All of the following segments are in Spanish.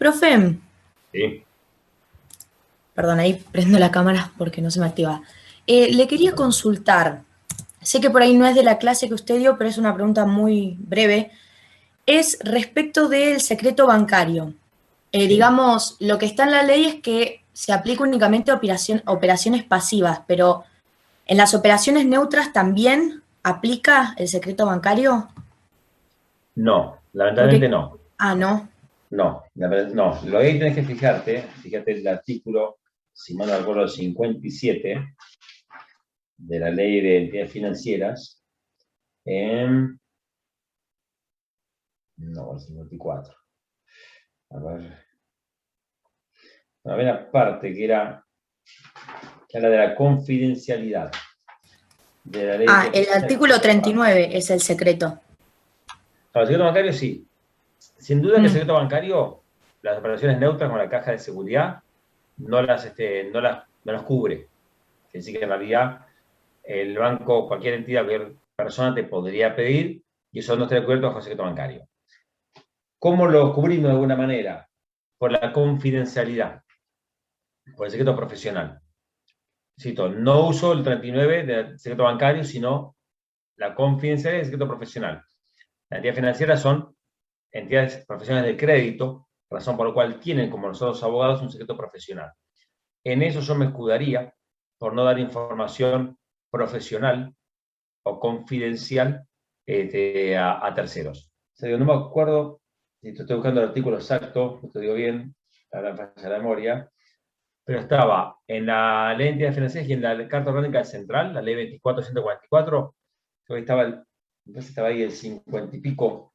Profe, Sí. perdón, ahí prendo la cámara porque no se me activa. Le quería consultar, sé que por ahí no es de la clase que usted dio, pero es una pregunta muy breve. Es respecto del secreto bancario. Sí. Digamos, lo que está en la ley es que se aplica únicamente a operaciones pasivas, pero ¿en las operaciones neutras también aplica el secreto bancario? No, lamentablemente Porque, no. no. No, no. Lo que tenés que fíjate el artículo, si mal no recuerdo, 57 de la ley de entidades financieras, en, no, el 54. A ver, había una parte que habla de la confidencialidad de la ley de Ah, entidades el financieras. artículo 39 es el secreto. Para el secreto bancario, sí. Sin duda que el Mm. secreto bancario, las operaciones neutras con la caja de seguridad, no las cubre. Es decir, que en realidad el banco, cualquier entidad, cualquier persona te podría pedir y eso no está cubierto bajo el secreto bancario. ¿Cómo lo cubrimos de alguna manera? Por la confidencialidad, por el secreto profesional. Cito, no uso el 39 del secreto bancario, sino la confidencialidad del secreto profesional. Las entidades financieras son entidades profesionales de crédito, razón por la cual tienen, como nosotros abogados, un secreto profesional. En eso yo me escudaría por no dar información profesional o confidencial a terceros. O sea, no me acuerdo, si estoy buscando el artículo exacto, te digo bien, la falla de la memoria, pero estaba en la ley de entidades financieras y en la Carta Orgánica Central, la ley 24.144, creo que estaba ahí el 50 y pico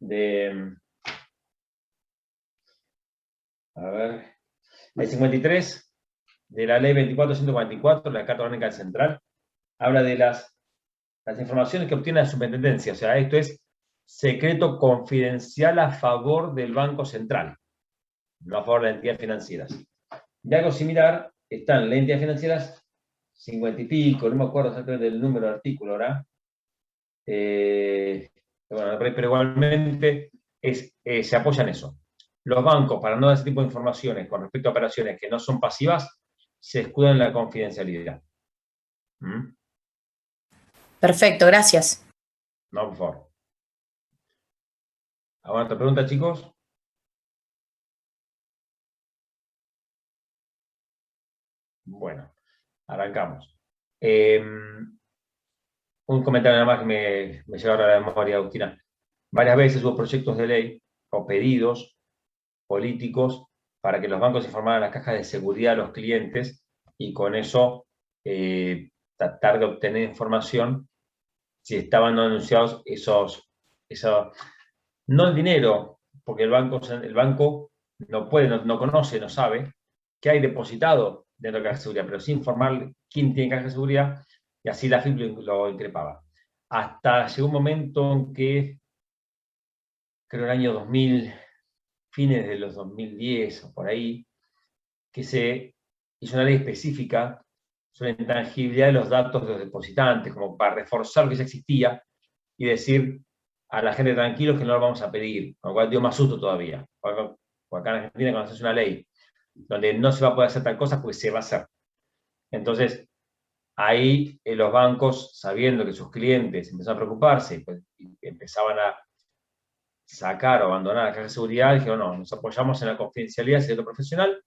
de, a ver, el 53 de la ley 24.144, la Carta Orgánica Central, habla de las informaciones que obtiene la superintendencia. O sea, esto es secreto confidencial a favor del Banco Central, no a favor de las entidades financieras. Y algo similar está en las entidades financieras 50 y pico, no me acuerdo exactamente del número del artículo ahora. Bueno, pero igualmente se apoya en eso. Los bancos, para no dar ese tipo de informaciones con respecto a operaciones que no son pasivas, se escudan en la confidencialidad. ¿Mm? Perfecto, gracias. No, por favor. ¿Alguna otra pregunta, chicos? Bueno, arrancamos. Un comentario nada más que me lleva ahora a la memoria, Agustina. Varias veces hubo proyectos de ley o pedidos políticos para que los bancos informaran las cajas de seguridad a los clientes y con eso tratar de obtener información si estaban no anunciados no el dinero, porque el banco no puede, no conoce, no sabe qué hay depositado dentro de la caja de seguridad, pero sin informar quién tiene caja de seguridad, y así la FIP lo increpaba. Hasta llegó un momento en que, creo el año 2000, fines de los 2010 o por ahí, que se hizo una ley específica sobre la intangibilidad de los datos de los depositantes, como para reforzar lo que ya existía y decir a la gente tranquilos que no lo vamos a pedir, con lo cual dio más susto todavía. Porque acá en Argentina, cuando se hace una ley donde no se va a poder hacer tal cosa, pues se va a hacer. Entonces, ahí los bancos, sabiendo que sus clientes empezaron a preocuparse, pues, y empezaban a sacar o abandonar la caja de seguridad, dijeron, no, nos apoyamos en la confidencialidad del secreto profesional,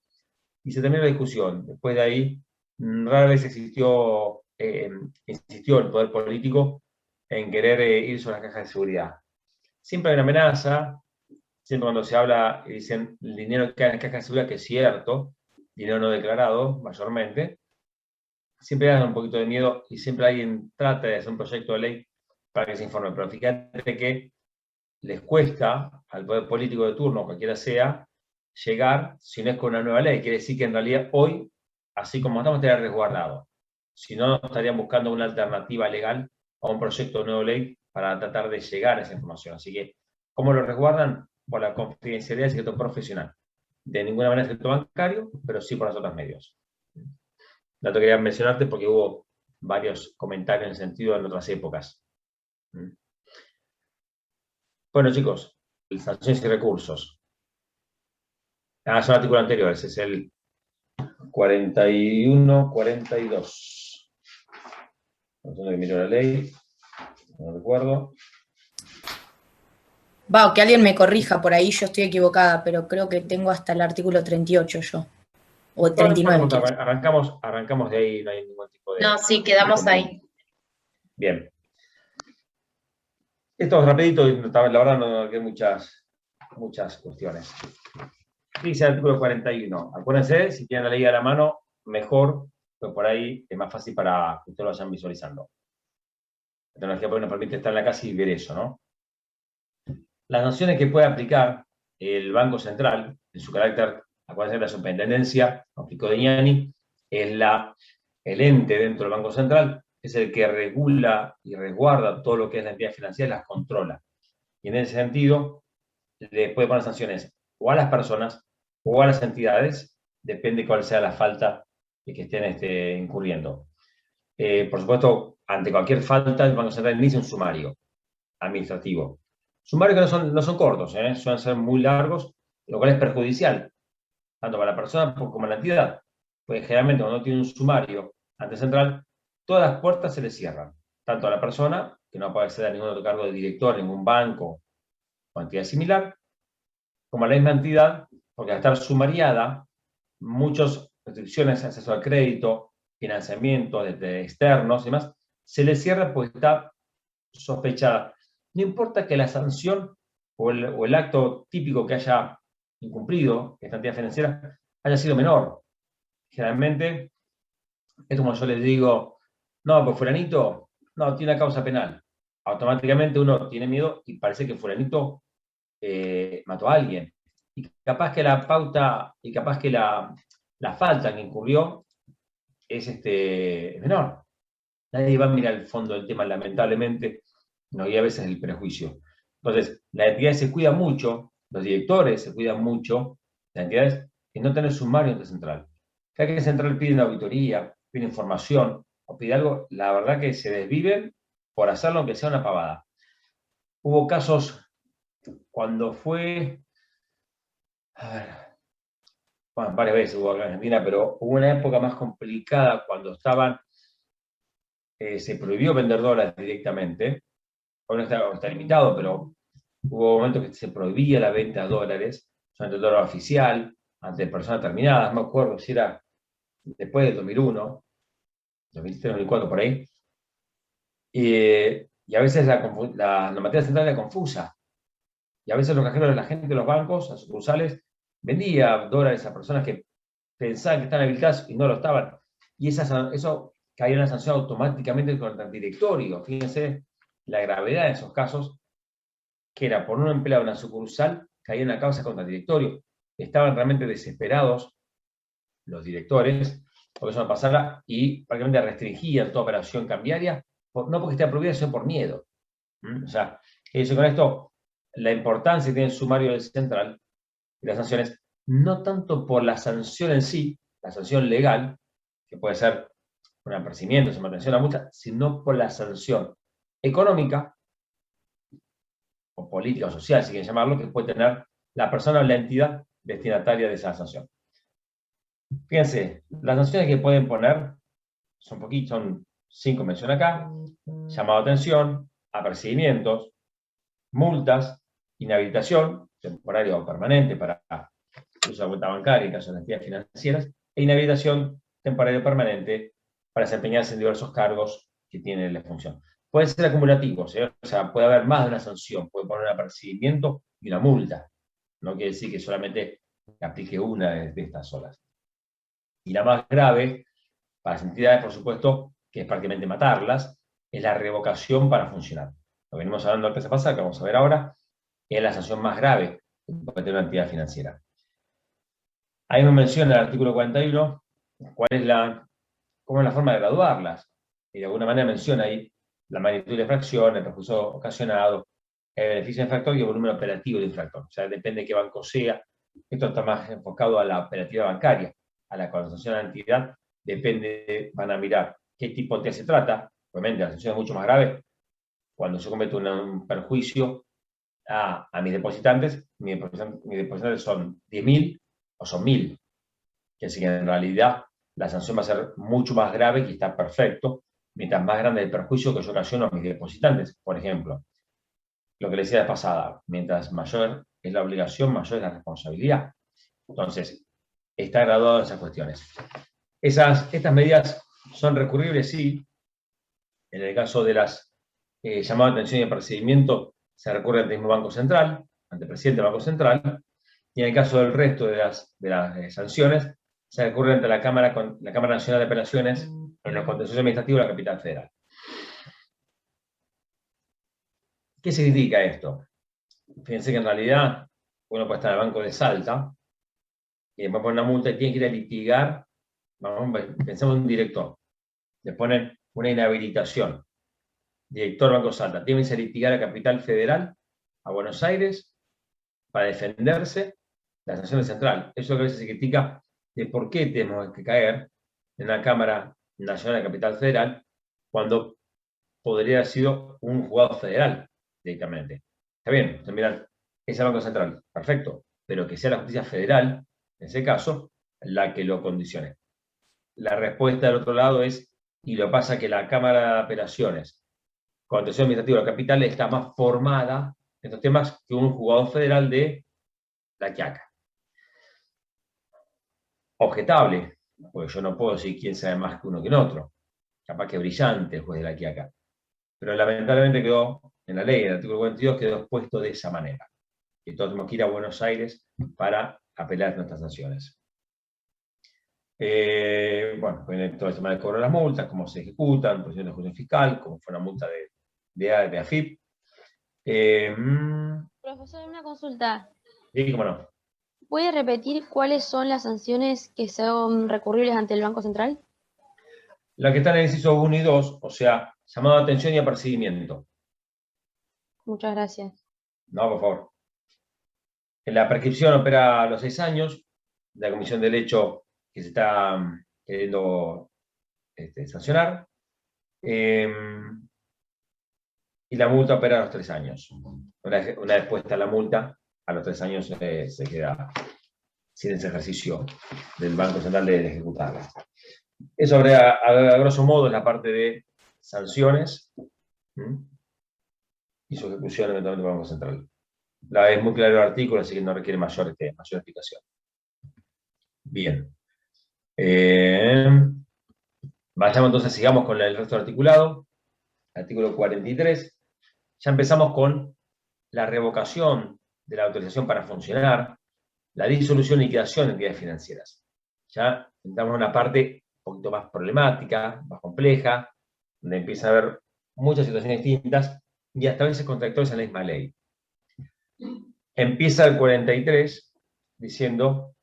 y se terminó la discusión. Después de ahí, rara vez insistió el poder político en querer ir sobre las cajas de seguridad. Siempre hay una amenaza, siempre cuando se habla y dicen el dinero que cae en las cajas de seguridad, que es cierto, dinero no declarado mayormente, siempre da un poquito de miedo y siempre alguien trata de hacer un proyecto de ley para que se informe. Pero fíjate que les cuesta al poder político de turno, cualquiera sea, llegar si no es con una nueva ley. Quiere decir que en realidad hoy, así como estamos, estaría resguardado. Si no, estarían buscando una alternativa legal a un proyecto de nueva ley para tratar de llegar a esa información. Así que, ¿cómo lo resguardan? Por la confidencialidad del secreto profesional. De ninguna manera el secreto bancario, pero sí por los otros medios. No te quería mencionarte porque hubo varios comentarios en el sentido en otras épocas. Bueno, chicos, sanciones y recursos. Ah, son artículos anteriores, es el 41, 42. No sé dónde miro la ley, no recuerdo. Va, que alguien me corrija, por ahí yo estoy equivocada, pero creo que tengo hasta el artículo 38 yo. O No, no importa, 39, quiero. arrancamos de ahí, no hay ningún tipo No, de sí, quedamos ahí. Bien. Esto es rapidito, la verdad no hay muchas cuestiones. Dice el artículo 41. Acuérdense, si tienen la ley a la mano, mejor, pues por ahí es más fácil para que ustedes lo vayan visualizando. La tecnología nos permite estar en la casa y ver eso, ¿no? Las sanciones que puede aplicar el Banco Central, en su carácter, acuérdense, la superintendencia, como explicó Deñani, es el ente dentro del Banco Central, es el que regula y resguarda todo lo que es la entidad financiera, las controla. Y en ese sentido, le puede poner sanciones o a las personas o a las entidades, depende cuál sea la falta de que estén incurriendo. Por supuesto, ante cualquier falta, el Banco Central inicia un sumario administrativo. Sumarios que no son cortos, suelen ser muy largos, lo cual es perjudicial, tanto para la persona como para la entidad. Pues generalmente cuando uno tiene un sumario ante central, todas las puertas se le cierran, tanto a la persona, que no puede acceder a ningún otro cargo de director, ningún banco o entidad similar, como a la misma entidad, porque al estar sumariada, muchas restricciones, acceso al crédito, financiamiento desde externos y demás, se le cierra porque está sospechada. No importa que la sanción o el acto típico que haya incumplido esta entidad financiera haya sido menor. Generalmente, es como yo les digo, no, pues fulanito, no, tiene una causa penal. Automáticamente uno tiene miedo y parece que fulanito mató a alguien. Y capaz que la pauta, y capaz que la falta que incurrió es menor. Nadie va a mirar el fondo del tema, lamentablemente, no, y a veces el prejuicio. Entonces, la entidad se cuida mucho, los directores se cuidan mucho, las entidades, en no tener sumario ante central. Cada que central pide una auditoría, pide información o pide algo, la verdad que se desviven por hacerlo aunque sea una pavada. Hubo casos cuando fue, a ver, bueno, varias veces hubo acá en Argentina, pero hubo una época más complicada cuando se prohibió vender dólares directamente. Ahora está limitado, pero hubo momentos que se prohibía la venta de dólares, solamente el dólar oficial, ante personas terminadas, no me acuerdo si era después del 2001, 2003, 2004, por ahí. Y a veces la normativa central era confusa. Y a veces los cajeros de la gente de los bancos, a sucursales, vendía dólares a personas que pensaban que estaban habilitadas y no lo estaban. Y eso caía una sanción automáticamente contra el directorio. Fíjense la gravedad de esos casos, que era por un empleado de una sucursal, caía una causa contra el directorio. Estaban realmente desesperados los directores porque eso no pasara y prácticamente restringían toda operación cambiaria, no porque esté prohibida, sino por miedo. O sea, eso con esto, la importancia que tiene el sumario del central y las sanciones, no tanto por la sanción en sí, la sanción legal, que puede ser un apercibimiento, se mantención a multa, sino por la sanción económica o política o social, si quieren llamarlo, que puede tener la persona o la entidad destinataria de esa sanción. Fíjense, las sanciones que pueden poner son 5 menciono acá: llamado de atención, apercibimientos, multas, inhabilitación, temporaria o permanente para uso de cuenta bancaria en caso de entidades financieras, e inhabilitación temporaria o permanente para desempeñarse en diversos cargos que tienen la función. Pueden ser acumulativos, o sea, puede haber más de una sanción, puede poner un apercibimiento y una multa. No quiere decir que solamente aplique una de estas solas. Y la más grave, para las entidades, por supuesto, que es prácticamente matarlas, es la revocación para funcionar. Lo venimos hablando al pasada, que vamos a ver ahora, es la sanción más grave que puede tener una entidad financiera. Ahí nos menciona el artículo 41 cómo es la forma de graduarlas. Y de alguna manera menciona ahí la magnitud de la infracción, el perjuicio ocasionado, el beneficio infractor y el volumen operativo de infractor. O sea, depende de qué banco sea. Esto está más enfocado a la operativa bancaria, a la conversación de la entidad. Van a mirar qué tipo de entidad se trata. Obviamente, la sanción es mucho más grave cuando se comete un perjuicio a mis depositantes. Mis depositantes son 10.000, o son 1000. Que así que en realidad la sanción va a ser mucho más grave, que está perfecto, mientras más grande el perjuicio que yo ocasiono a mis depositantes. Por ejemplo, lo que les decía de pasada, mientras mayor es la obligación, mayor es la responsabilidad. Entonces, está graduado en esas cuestiones. Estas medidas son recurribles, sí. En el caso de las llamadas de atención y apercibimiento, se recurre ante el mismo Banco Central, ante el presidente del Banco Central, y en el caso del resto de las sanciones, se recurre ante la Cámara Nacional de Apelaciones en los contenciosos administrativos de la Capital Federal. ¿Qué significa esto? Fíjense que en realidad uno puede estar en el Banco de Salta y después poner una multa y tiene que ir a litigar. Pensemos en un director. Le ponen una inhabilitación. Director Banco Salta. Tiene que ir a litigar a Capital Federal, a Buenos Aires, para defenderse de la sanción central. Eso que a veces se critica de por qué tenemos que caer en la Cámara Nacional de Capital Federal cuando podría haber sido un juzgado federal directamente. Está bien, ustedes miran, es el Banco Central, perfecto, pero que sea la justicia federal, en ese caso, la que lo condicione. La respuesta del otro lado es, y lo pasa que la Cámara de Apelaciones, Contencioso Administrativo de la Capital, está más formada en estos temas que un juzgado federal de La Quiaca. Objetable, porque yo no puedo decir quién sabe más que uno que en otro. Capaz que brillante el juez de La Quiaca. Pero lamentablemente quedó en la ley, en el artículo 42, quedó expuesto de esa manera. Y todos tenemos que ir a Buenos Aires para apelar nuestras sanciones. Bueno, viene todo el tema de cobro de las multas, cómo se ejecutan, posición de ejecución fiscal, cómo fue una multa de AFIP. Profesor, una consulta. Sí, cómo no. ¿Puede repetir cuáles son las sanciones que son recurribles ante el Banco Central? La que está en el inciso 1 y 2, o sea, llamado de atención y apercibimiento. Muchas gracias. No, por favor. En la prescripción opera a los 6 años, la comisión del hecho que se está queriendo sancionar. Y la multa opera a los 3 años. Una vez puesta la multa, a los 3 años se queda sin ese ejercicio del Banco Central de ejecutarla. Eso a grosso modo es la parte de sanciones y su ejecución eventualmente del Banco Central. Es muy claro el artículo, así que no requiere mayor explicación. Bien. Vayamos entonces, sigamos con el resto del articulado. Artículo 43. Ya empezamos con la revocación de la autorización para funcionar, la disolución y liquidación de entidades financieras. Ya entramos en una parte un poquito más problemática, más compleja, donde empieza a haber muchas situaciones distintas y hasta a veces contradictorias en la misma ley. Empieza el 43 diciendo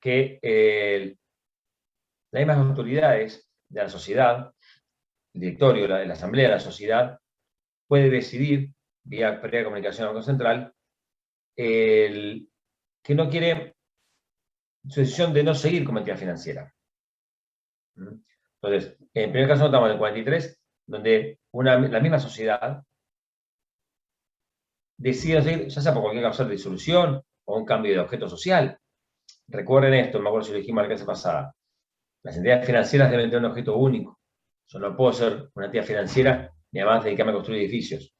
que las mismas autoridades de la sociedad, el directorio, la asamblea de la sociedad, puede decidir, vía previa comunicación al Banco Central, que no quiere su decisión de no seguir como entidad financiera. Entonces, en el primer caso estamos en el 43, donde la misma sociedad decide seguir, ya sea por cualquier causa de disolución o un cambio de objeto social. Recuerden esto, me acuerdo si lo dijimos la clase pasada. Las entidades financieras deben tener un objeto único. Yo no puedo ser una entidad financiera ni además dedicarme a construir edificios.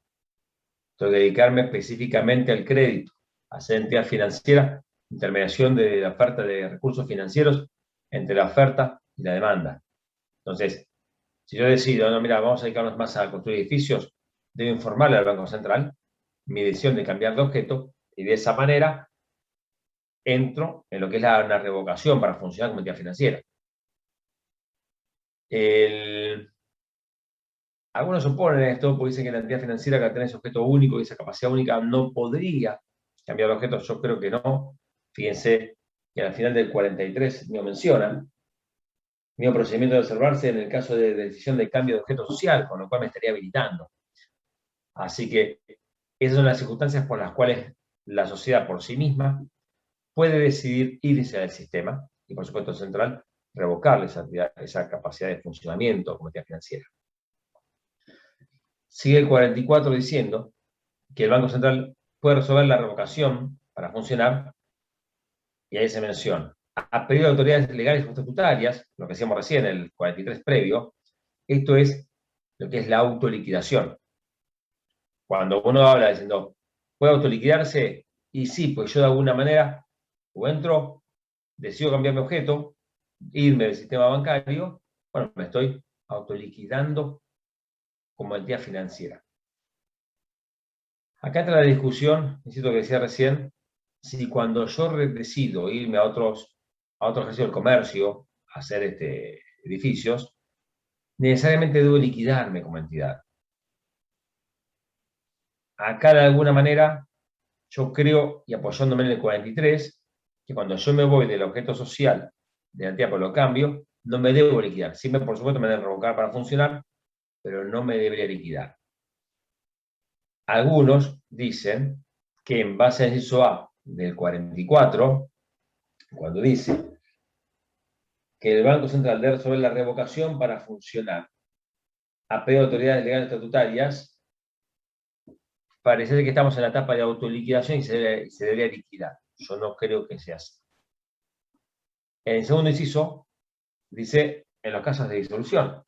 Tengo que dedicarme específicamente al crédito, a ser entidad financiera, intermediación de la oferta de recursos financieros entre la oferta y la demanda. Entonces, si yo decido, no, mira, vamos a dedicarnos más a construir edificios, debo informarle al Banco Central mi decisión de cambiar de objeto y de esa manera entro en lo que es una revocación para funcionar como entidad financiera. Algunos oponen esto porque dicen que la entidad financiera que tiene ese objeto único y esa capacidad única no podría cambiar de objeto. Yo creo que no. Fíjense que al final del 43 me mencionan mismo procedimiento de observarse en el caso de decisión de cambio de objeto social, con lo cual me estaría habilitando. Así que esas son las circunstancias por las cuales la sociedad por sí misma puede decidir irse del sistema y, por supuesto, central, revocarle esa capacidad de funcionamiento como entidad financiera. Sigue el 44 diciendo que el Banco Central puede resolver la revocación para funcionar y ahí se menciona, a pedido de autoridades legales o estatutarias, lo que decíamos recién, el 43 previo, esto es lo que es la autoliquidación. Cuando uno habla diciendo, ¿puede autoliquidarse? Y sí, pues yo de alguna manera, o entro, decido cambiar mi objeto, irme del sistema bancario, bueno, me estoy autoliquidando como entidad financiera. Acá entra la discusión, insisto que decía recién, si cuando yo decido irme a otro ejercicio del comercio, a hacer edificios, necesariamente debo liquidarme como entidad. Acá de alguna manera yo creo, y apoyándome en el 43, que cuando yo me voy del objeto social de la entidad por lo cambio, no me debo liquidar. Siempre, por supuesto, me deben revocar para funcionar, pero no me debería liquidar. Algunos dicen que en base al inciso A del 44, cuando dice que el Banco Central debe resolver la revocación para funcionar a pedido de autoridades legales estatutarias, parece que estamos en la etapa de autoliquidación y se debería liquidar. Yo no creo que sea así. En el segundo inciso, dice en los casos de disolución.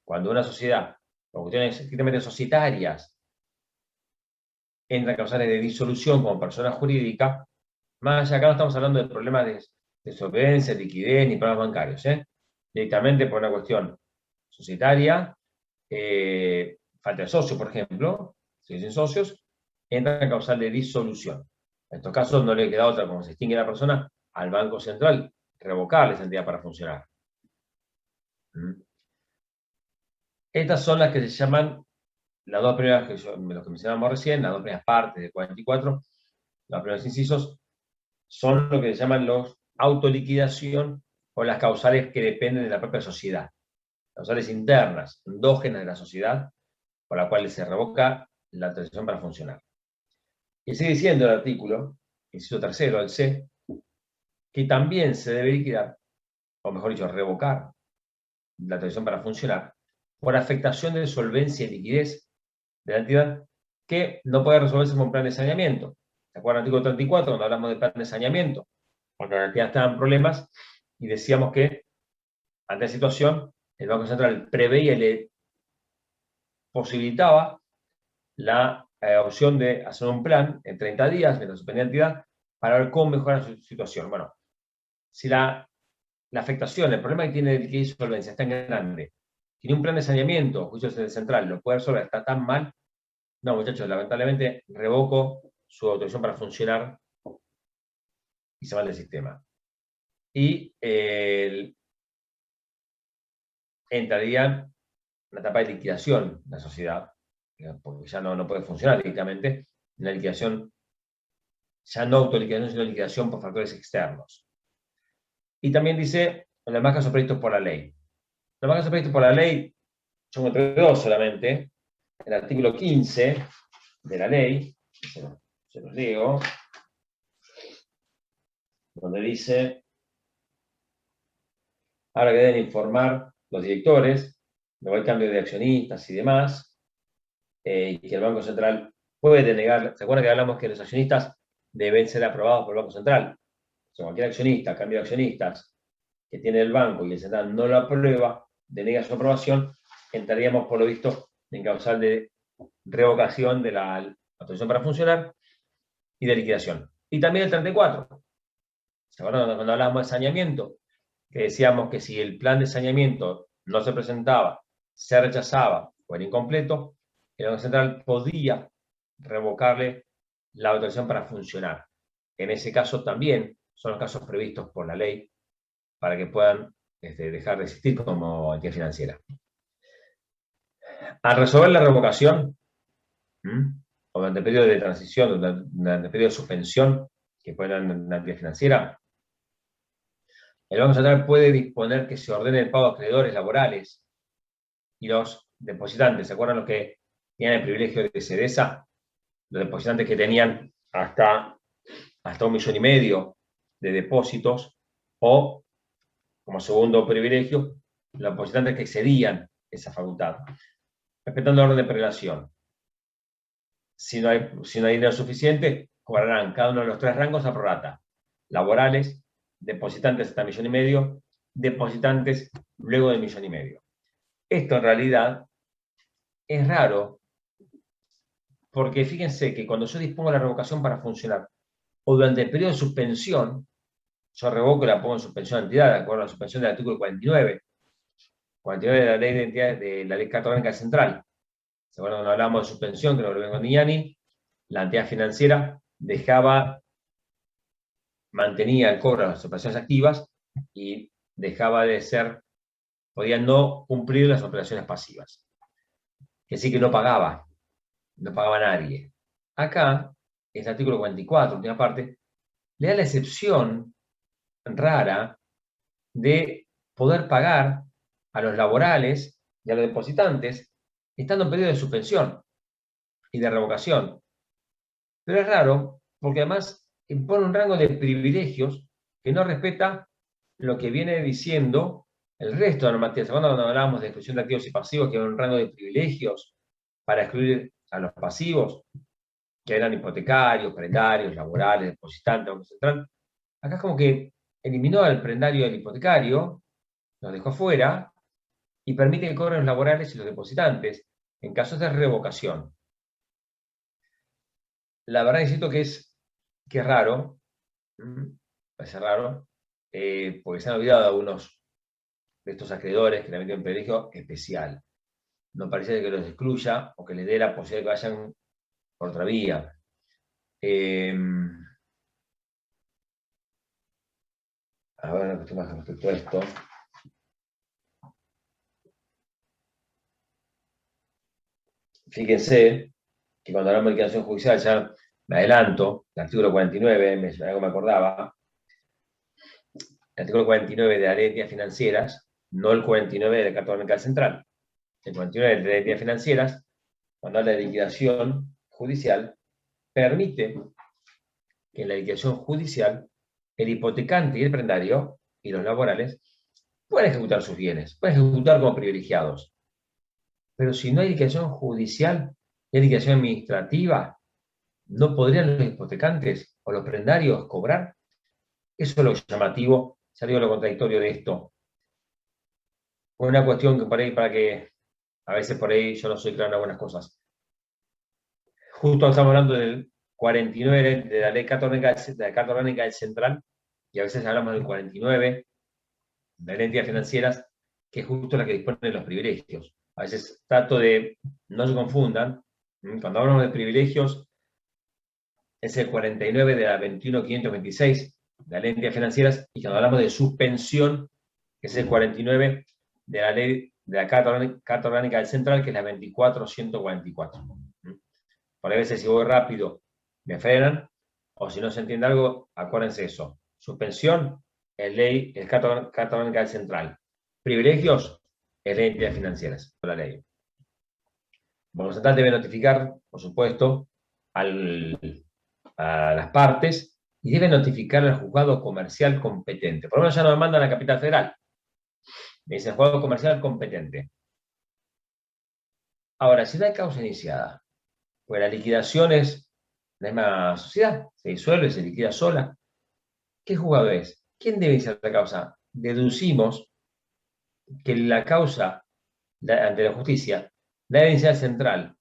Cuando una sociedad, por cuestiones estrictamente societarias, entra en causales de disolución como persona jurídica, más allá acá no estamos hablando de problemas de solvencia, liquidez ni problemas bancarios, directamente por una cuestión societaria, falta de socio, por ejemplo, si dicen socios, entra en causal de disolución. En estos casos no le queda otra, como se extingue la persona, al Banco Central revocarle esa entidad para funcionar. Estas son las que se llaman, las dos primeras los que mencionamos recién, las dos primeras partes de 44, los primeros incisos, son lo que se llaman los autoliquidación o las causales que dependen de la propia sociedad. Causales internas, endógenas de la sociedad, por la cual se revoca la autorización para funcionar. Y sigue diciendo el artículo, inciso tercero, el C, que también se debe liquidar, o mejor dicho, revocar la autorización para funcionar, por afectación de solvencia y liquidez de la entidad que no puede resolverse con un plan de saneamiento. ¿Se acuerdan del artículo 34 cuando hablamos de plan de saneamiento? Cuando la entidad estaba en problemas y decíamos que ante la situación el Banco Central preveía y le posibilitaba la opción de hacer un plan en 30 días, mientras suspendía la entidad, para ver cómo mejorar su situación. Bueno, si la afectación, el problema que tiene de liquidez y solvencia es tan grande, tiene un plan de saneamiento, juicio central, lo puede resolver, está tan mal, no, muchachos, lamentablemente revoco su autorización para funcionar y se va del sistema. Y entraría en una etapa de liquidación de la sociedad, porque ya no puede funcionar directamente, una liquidación, ya no autoliquidación, sino liquidación por factores externos. Y también dice, en los demás casos previstos por la ley. Los demás casos previstos por la ley son entre dos solamente. El artículo 15 de la ley, se los leo, donde dice, ahora que deben informar los directores, luego hay cambio de accionistas y demás, y que el Banco Central puede denegar. ¿Se acuerdan que hablamos que los accionistas deben ser aprobados por el Banco Central? O sea, cualquier accionista, cambio de accionistas que tiene el banco y el Central no lo aprueba, denega su aprobación, entraríamos por lo visto en causal de revocación de la autorización para funcionar y de liquidación. Y también el 34. ¿Se acuerdan cuando hablábamos de saneamiento? Que decíamos que si el plan de saneamiento no se presentaba, se rechazaba o era incompleto, el Banco Central podía revocarle la autorización para funcionar. En ese caso también son los casos previstos por la ley para que puedan dejar de existir como entidad financiera. Al resolver la revocación, o durante el periodo de transición, durante el periodo de suspensión, que puede dar una entidad financiera, el Banco Central puede disponer que se ordene el pago a acreedores laborales y los depositantes. ¿Se acuerdan los que tenían el privilegio de CEDESA? Los depositantes que tenían hasta 1,5 millones de depósitos, o, como segundo privilegio, los depositantes que excedían esa facultad, respetando el orden de prelación. Si no hay dinero suficiente, cobrarán cada uno de los 3 rangos a prorata. laborales, depositantes hasta 1,5 millones, depositantes luego de 1,5 millones. Esto en realidad es raro, porque fíjense que cuando yo dispongo la revocación para funcionar, o durante el periodo de suspensión, yo revoco y la pongo en suspensión de entidad, de acuerdo a la suspensión del artículo 49 de la ley de entidades de la ley Carta Orgánica Central. ¿Se acuerdan cuando hablamos de suspensión, que lo volvemos con Niani? La entidad financiera mantenía el cobro de las operaciones activas y dejaba de ser, podía no cumplir las operaciones pasivas. Que sí que no pagaba nadie. Acá, en el artículo 44, última parte, le da la excepción rara de poder pagar a los laborales y a los depositantes estando en periodo de suspensión y de revocación. Pero es raro porque además impone un rango de privilegios que no respeta lo que viene diciendo el resto de la normativa. ¿Se acuerdan cuando hablábamos de exclusión de activos y pasivos, que era un rango de privilegios para excluir a los pasivos, que eran hipotecarios, prendarios, laborales, depositantes, Banco Central? Acá es como que eliminó al prendario y al hipotecario, los dejó fuera, y permite que cobren los laborales y los depositantes en casos de revocación. La verdad necesito que es raro, parece raro, porque se han olvidado algunos de estos acreedores que también tienen un privilegio especial. No parece que los excluya o que les dé la posibilidad de que vayan por otra vía. A ver, una cuestión más respecto a esto. Fíjense que cuando hablamos de liquidación judicial, ya me adelanto, el artículo 49, algo me acordaba, el artículo 49 de la ley de entidades financieras, no el 49 de la Carta Orgánica Central. El 49 de la ley de entidades financieras, cuando habla de liquidación judicial, permite que en la liquidación judicial el hipotecante y el prendario y los laborales pueden ejecutar sus bienes, pueden ejecutar como privilegiados. Pero si no hay liquidación judicial y hay liquidación administrativa, ¿no podrían los hipotecantes o los prendarios cobrar? Eso es lo llamativo, ya digo lo contradictorio de esto. Una cuestión que por ahí, para que a veces por ahí yo no soy claro en algunas cosas. Justo estamos hablando del 49 de la ley Carta Orgánica del Central, y a veces hablamos del 49 de las entidades financieras, que es justo la que dispone de los privilegios. A veces trato de no se confundan. Cuando hablamos de privilegios, es el 49 de la 21.526 de la ley de entidades financieras, y cuando hablamos de suspensión, es el 49 de la ley de la Carta Orgánica del Central, que es la 24.144. Por a veces si voy rápido me frenan, o si no se entiende algo, acuérdense eso. Suspensión es ley, es Carta Orgánica del Central. Privilegios es ley de entidades financieras, por la ley. El Banco Central debe notificar, por supuesto, a las partes y debe notificar al juzgado comercial competente. Por lo menos ya no me mandan a la capital federal. Me dice juzgado comercial competente. Ahora, si no hay causa iniciada, pues la liquidación es la misma sociedad, se disuelve, se liquida sola. ¿Qué juzgado es? ¿Quién debe iniciar la causa? Deducimos que la causa ante la justicia la debe iniciar central.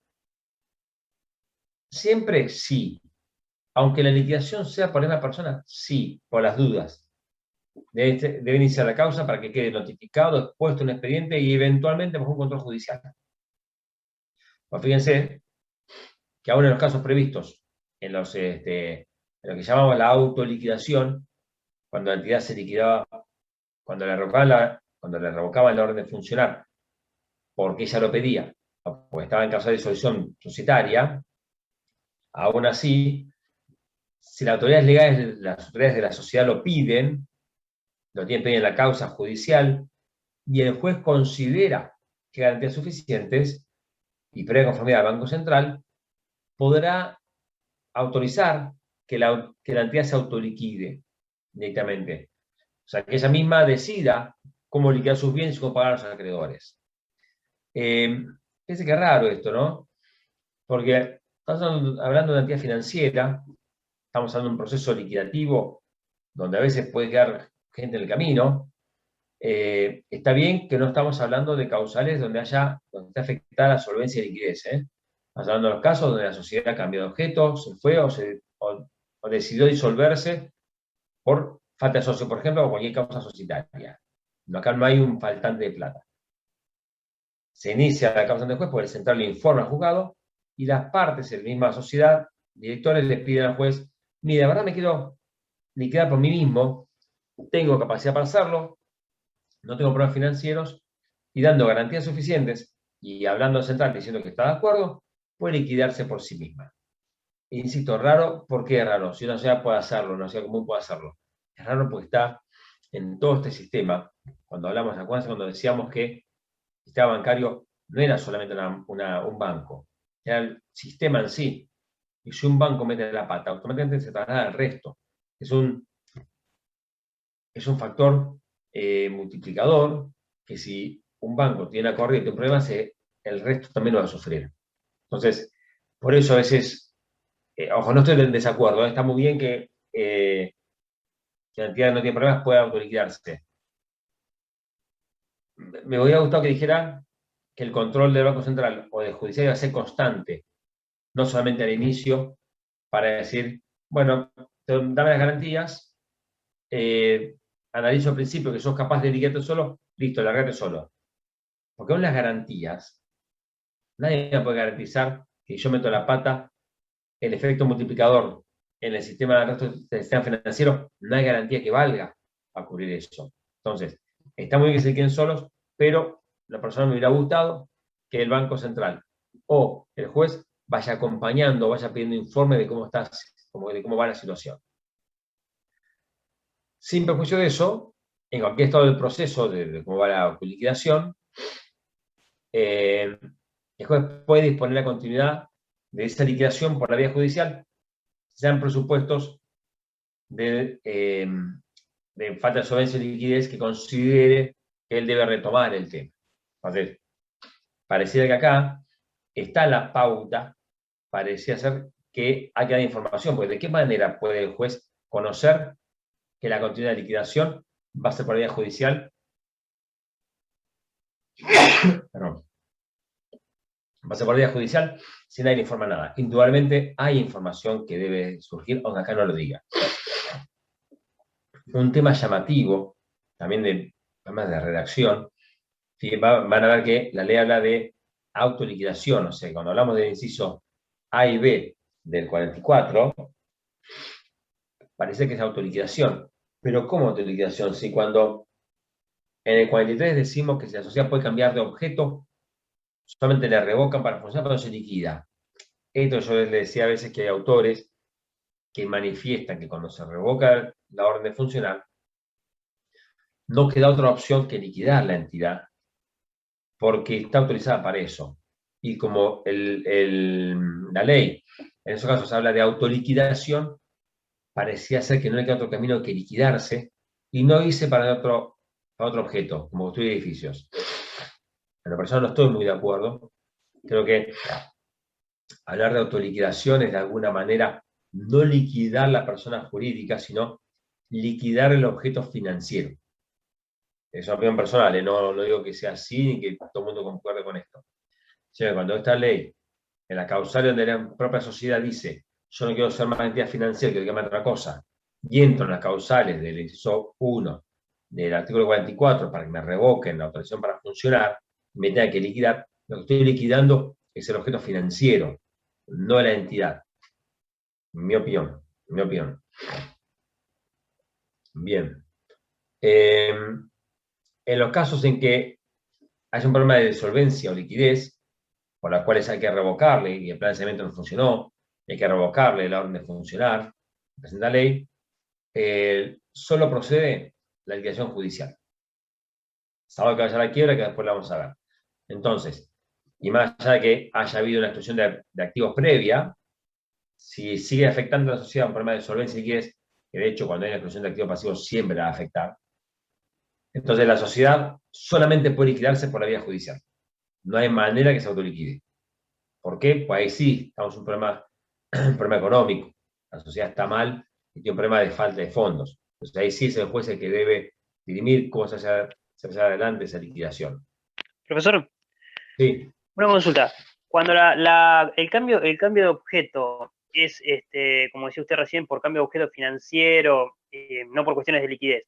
Siempre sí. Aunque la liquidación sea por una persona, sí, por las dudas. Debe iniciar la causa para que quede notificado, expuesto un expediente y eventualmente bajo un control judicial. Pues fíjense que aún en los casos previstos en lo que llamamos la autoliquidación, cuando la entidad se liquidaba, cuando le revocaban la orden de funcionar porque ella lo pedía, o porque estaba en caso de disolución societaria, aún así, si las autoridades legales, las autoridades de la sociedad lo piden, lo tienen pedido en la causa judicial, y el juez considera que hay garantías suficientes, y previa conformidad al Banco Central, podrá autorizar que la entidad se autoliquide directamente. O sea, que ella misma decida cómo liquidar sus bienes y cómo pagar a los acreedores. Fíjense que es raro esto, ¿no? Porque estamos hablando de una entidad financiera, estamos hablando de un proceso liquidativo donde a veces puede quedar gente en el camino, está bien que no estamos hablando de causales donde esté afectada la solvencia y liquidez. Estamos hablando de los casos donde la sociedad cambió de objeto, se fue o decidió disolverse por falta de socio, por ejemplo, o cualquier causa societaria. Acá no hay un faltante de plata. Se inicia la causa ante el juez porque el central le informa al juzgado y las partes en la misma sociedad, directores, le piden al juez: mira, la verdad me quiero liquidar por mí mismo, tengo capacidad para hacerlo, no tengo problemas financieros, y dando garantías suficientes, y hablando al central diciendo que está de acuerdo, puede liquidarse por sí misma. Insisto, raro. ¿Por qué es raro? Si una sociedad puede hacerlo, una sociedad común puede hacerlo. Es raro porque está en todo este sistema. Cuando hablamos, ¿se acuerdan? Cuando decíamos que el sistema bancario no era solamente un banco, era el sistema en sí. Y si un banco mete la pata, automáticamente se traslada al resto. Es un factor multiplicador que si un banco tiene una corriente, un problema, el resto también lo va a sufrir. Entonces, por eso a veces, ojo, no estoy en desacuerdo, está muy bien que si la entidad no tiene problemas pueda autoliquidarse. Me hubiera gustado que dijera que el control del Banco Central o del Judicial iba a ser constante, no solamente al inicio, para decir, bueno, dame las garantías, analizo al principio que sos capaz de liquidarte solo, listo, largate solo. Porque con las garantías, nadie me puede garantizar que yo meto la pata, el efecto multiplicador en el sistema del sistema financiero, no hay garantía que valga a cubrir eso. Entonces, está muy bien que se queden solos, pero la persona me hubiera gustado que el Banco Central o el juez vaya acompañando, vaya pidiendo informe de cómo va la situación. Sin perjuicio de eso, en cualquier estado del proceso de cómo va la liquidación, el juez puede disponer la continuidad de esa liquidación por la vía judicial, sean presupuestos de falta de solvencia y liquidez que considere que él debe retomar el tema. Entonces, pareciera que acá está la pauta, parecía ser que hay que dar información, porque ¿de qué manera puede el juez conocer que la continuidad de liquidación va a ser por la vía judicial? Perdón. Va a ser por vía judicial si nadie le informa nada. Indudablemente hay información que debe surgir, aunque acá no lo diga. Un tema llamativo, también de temas de redacción, van a ver que la ley habla de autoliquidación, o sea, cuando hablamos del inciso A y B del 44, parece que es autoliquidación. Pero ¿cómo autoliquidación? Si cuando en el 43 decimos que si la sociedad puede cambiar de objeto, solamente le revocan para funcionar, pero no se liquida. Esto yo les decía a veces que hay autores que manifiestan que cuando se revoca la orden de funcionar, no queda otra opción que liquidar la entidad, porque está autorizada para eso. Y como la ley, en esos casos habla de autoliquidación, parecía ser que no le queda otro camino que liquidarse, y no hice para otro objeto, como construir edificios. En la persona no estoy muy de acuerdo. Creo que hablar de autoliquidación es de alguna manera no liquidar la persona jurídica, sino liquidar el objeto financiero. Es una opinión personal, no digo que sea así ni que todo el mundo concuerde con esto. Cuando esta ley, en la causal donde la propia sociedad dice yo no quiero ser más entidad financiera, quiero llamarme otra cosa, y entro en las causales del inciso 1 del artículo 44 para que me revoquen la autorización para funcionar, me tenga que liquidar, lo que estoy liquidando es el objeto financiero, no la entidad. Mi opinión. Bien. En los casos en que hay un problema de solvencia o liquidez, por las cuales hay que revocarle y el plan de saneamiento no funcionó, hay que revocarle la orden de funcionar, presenta ley, solo procede la liquidación judicial. Salvo que vaya a la quiebra, que después la vamos a ver. Entonces, y más allá de que haya habido una exclusión de activos previa, si sigue afectando a la sociedad un problema de solvencia y liquidez, que de hecho cuando hay una exclusión de activos pasivos siempre la va a afectar, entonces la sociedad solamente puede liquidarse por la vía judicial. No hay manera que se autoliquide. ¿Por qué? Pues ahí sí estamos en un problema económico. La sociedad está mal y tiene un problema de falta de fondos. Entonces ahí sí es el juez el que debe dirimir cómo se hace adelante esa liquidación. Profesor, Sí, una consulta. Cuando el cambio de objeto es, como decía usted recién, por cambio de objeto financiero, no por cuestiones de liquidez,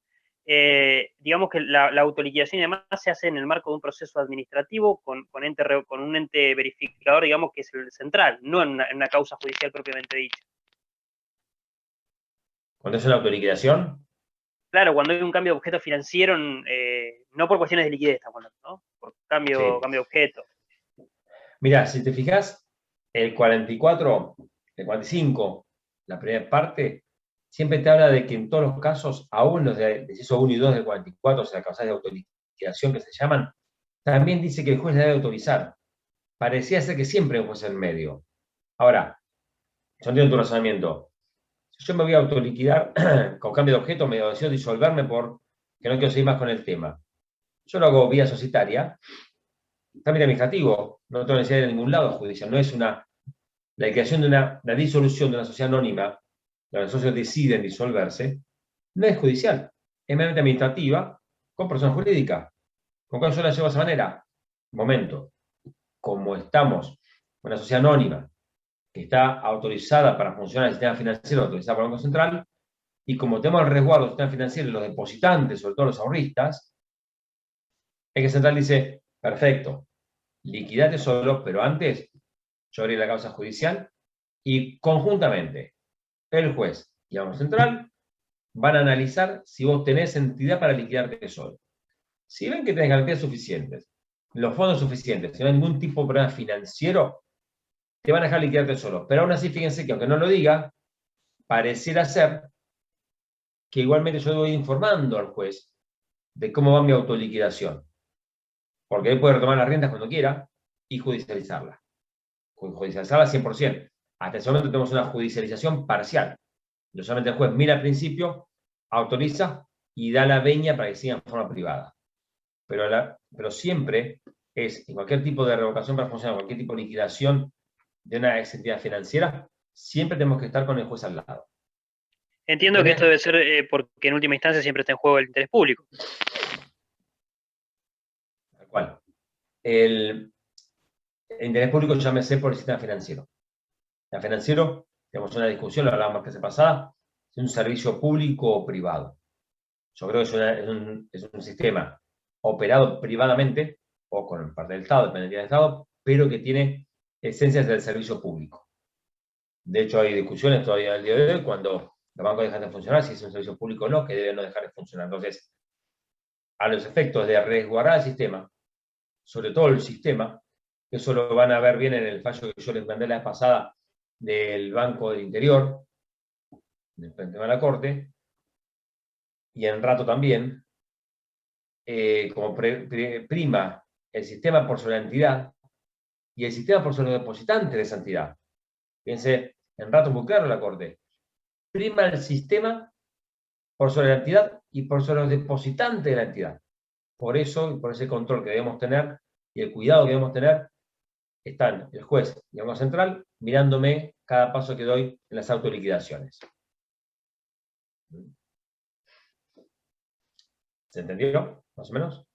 digamos que la autoliquidación y demás se hace en el marco de un proceso administrativo con un ente verificador, digamos, que es el central, no en una causa judicial propiamente dicha. cuando es una autoliquidación, Claro, cuando hay un cambio de objeto financiero, no por cuestiones de liquidez, estamos hablando, ¿no? Por sí. cambio de objeto. Mira, si te fijas, el 44, el 45, la primera parte, siempre te habla de que en todos los casos, aún los de inciso 1 y 2 del 44, o sea, causas de autoliquidación que se llaman, también dice que el juez debe autorizar. Parecía ser que siempre hay un juez en medio. Ahora, yo entiendo tu razonamiento. Si yo me voy a autoliquidar con cambio de objeto, me deseo disolverme porque no quiero seguir más con el tema. Yo lo hago vía societaria, trámite administrativo, no tengo necesidad de ir a ningún lado judicial, no es la liquidación de la disolución de una sociedad anónima, donde los socios deciden disolverse, no es judicial, es meramente administrativa, con persona jurídica. ¿Con cuál yo la llevo de esa manera? Momento, como estamos con una sociedad anónima, que está autorizada para funcionar el sistema financiero, autorizada por el Banco Central, y como tenemos el resguardo del sistema financiero y los depositantes, sobre todo los ahorristas, es que el Central dice, perfecto, liquidate solo, pero antes yo abrí la causa judicial y conjuntamente el juez y el Banco Central van a analizar si vos tenés entidad para liquidarte solo. Si ven que tenés garantías suficientes, los fondos suficientes, si no hay ningún tipo de problema financiero, te van a dejar liquidarte solo. Pero aún así, fíjense que aunque no lo diga, pareciera ser que igualmente yo debo ir informando al juez de cómo va mi autoliquidación. Porque él puede retomar las riendas cuando quiera y judicializarla. Judicializarla 100%. Hasta ese momento tenemos una judicialización parcial. No solamente el juez mira al principio, autoriza y da la veña para que siga en forma privada. Pero siempre es, en cualquier tipo de revocación para funcionar, cualquier tipo de liquidación de una entidad financiera, siempre tenemos que estar con el juez al lado. Entiendo que esto debe ser porque en última instancia siempre está en juego el interés público. Tal cual. El interés público llámese por el sistema financiero. El financiero, tenemos una discusión, lo hablábamos la clase pasada, es un servicio público o privado. Yo creo que es un sistema operado privadamente o con parte del Estado, dependencia del Estado, pero que tiene esencias del servicio público. De hecho, hay discusiones todavía al día de hoy cuando los bancos dejan de funcionar, si es un servicio público o no, que deben no dejar de funcionar. Entonces, a los efectos de resguardar el sistema, sobre todo el sistema, eso lo van a ver bien en el fallo que yo les mandé la vez pasada del Banco del Interior, del tema de la Corte, y en rato también, como prima el sistema por sobre la entidad y el sistema por sobre los depositantes de esa entidad. Fíjense, en rato muy claro la Corte. Prima el sistema por sobre la entidad y por sobre los depositantes de la entidad. Por eso, y por ese control que debemos tener y el cuidado que debemos tener, están el juez y el Banco Central mirándome cada paso que doy en las autoliquidaciones. ¿Se entendió? ¿Más o menos?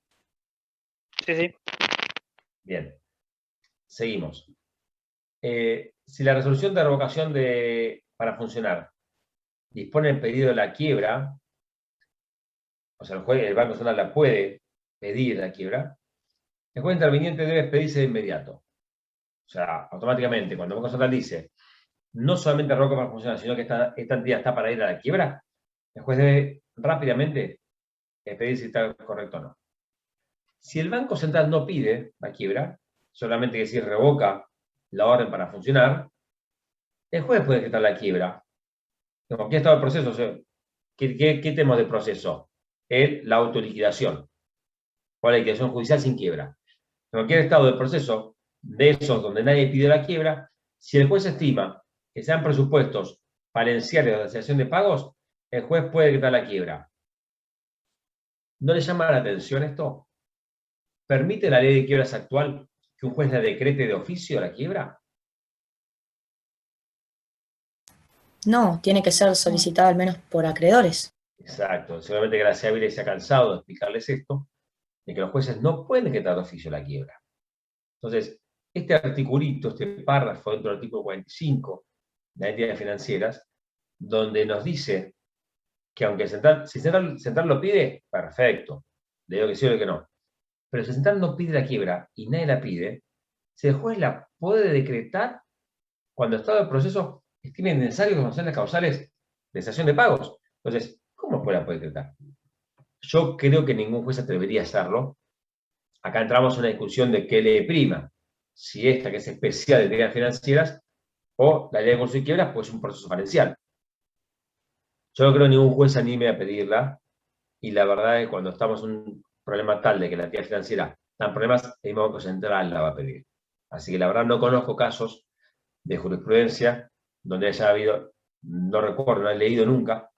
Sí, sí. Bien. Seguimos. Si la resolución de revocación para funcionar dispone el pedido de la quiebra, o sea, el Banco Central la puede pedir la quiebra, el juez interviniente debe expedirse de inmediato. O sea, automáticamente, cuando el Banco Central dice, no solamente revoca para funcionar, sino que esta entidad está para ir a la quiebra, el juez debe rápidamente expedir si está correcto o no. Si el Banco Central no pide la quiebra, solamente que si revoca la orden para funcionar, el juez puede decretar la quiebra. ¿Qué estado el proceso? O sea, ¿qué tenemos de proceso? La autoliquidación. O la liquidación judicial sin quiebra. En cualquier estado del proceso, de esos donde nadie pide la quiebra, si el juez estima que sean presupuestos parenciales de asociación de pagos, el juez puede decretar la quiebra. ¿No le llama la atención esto? ¿Permite la ley de quiebras actual que un juez le decrete de oficio la quiebra? No, tiene que ser solicitada al menos por acreedores. Exacto. Seguramente Gracia Ávila se ha cansado de explicarles esto, de que los jueces no pueden decretar de oficio la quiebra. Entonces, este articulito, este párrafo dentro del artículo 45 de las entidades financieras, donde nos dice que aunque si Central lo pide, perfecto, le digo que sí o que no. Pero si Central no pide la quiebra y nadie la pide, si el juez la puede decretar cuando el estado del proceso estime necesario conocer las causales de cesación de pagos. Entonces, ¿cómo la puede decretar? Yo creo que ningún juez atrevería a hacerlo. Acá entramos en una discusión de qué le prima, si esta que es especial de entidades financieras o la ley de concurso y quiebras, pues un proceso diferencial. Yo no creo que ningún juez se anime a pedirla, y la verdad es que cuando estamos en un problema tal de que la entidad financiera da problemas, el mismo Banco Central la va a pedir. Así que la verdad no conozco casos de jurisprudencia donde haya habido, no recuerdo, no he leído nunca,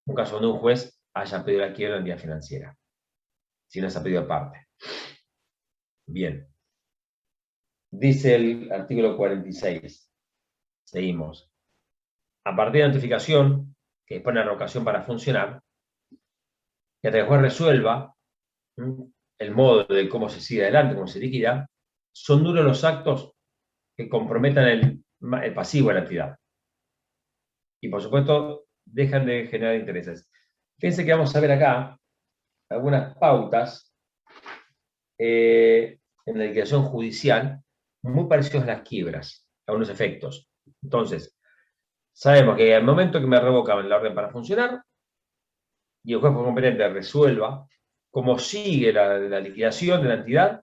un caso donde un juez haya pedido la quiebra de la entidad financiera, si no se ha pedido aparte. Bien. Dice el artículo 46. Seguimos. A partir de la notificación, que dispone la revocación para funcionar, y hasta que el juez resuelva el modo de cómo se sigue adelante, cómo se liquida, son nulos los actos que comprometan el pasivo de la entidad. Y por supuesto, dejan de generar intereses. Fíjense que vamos a ver acá algunas pautas en la liquidación judicial muy parecidas a las quiebras, a unos efectos. Entonces, sabemos que al momento que me revocan la orden para funcionar y el juez competente resuelva cómo sigue la liquidación de la entidad,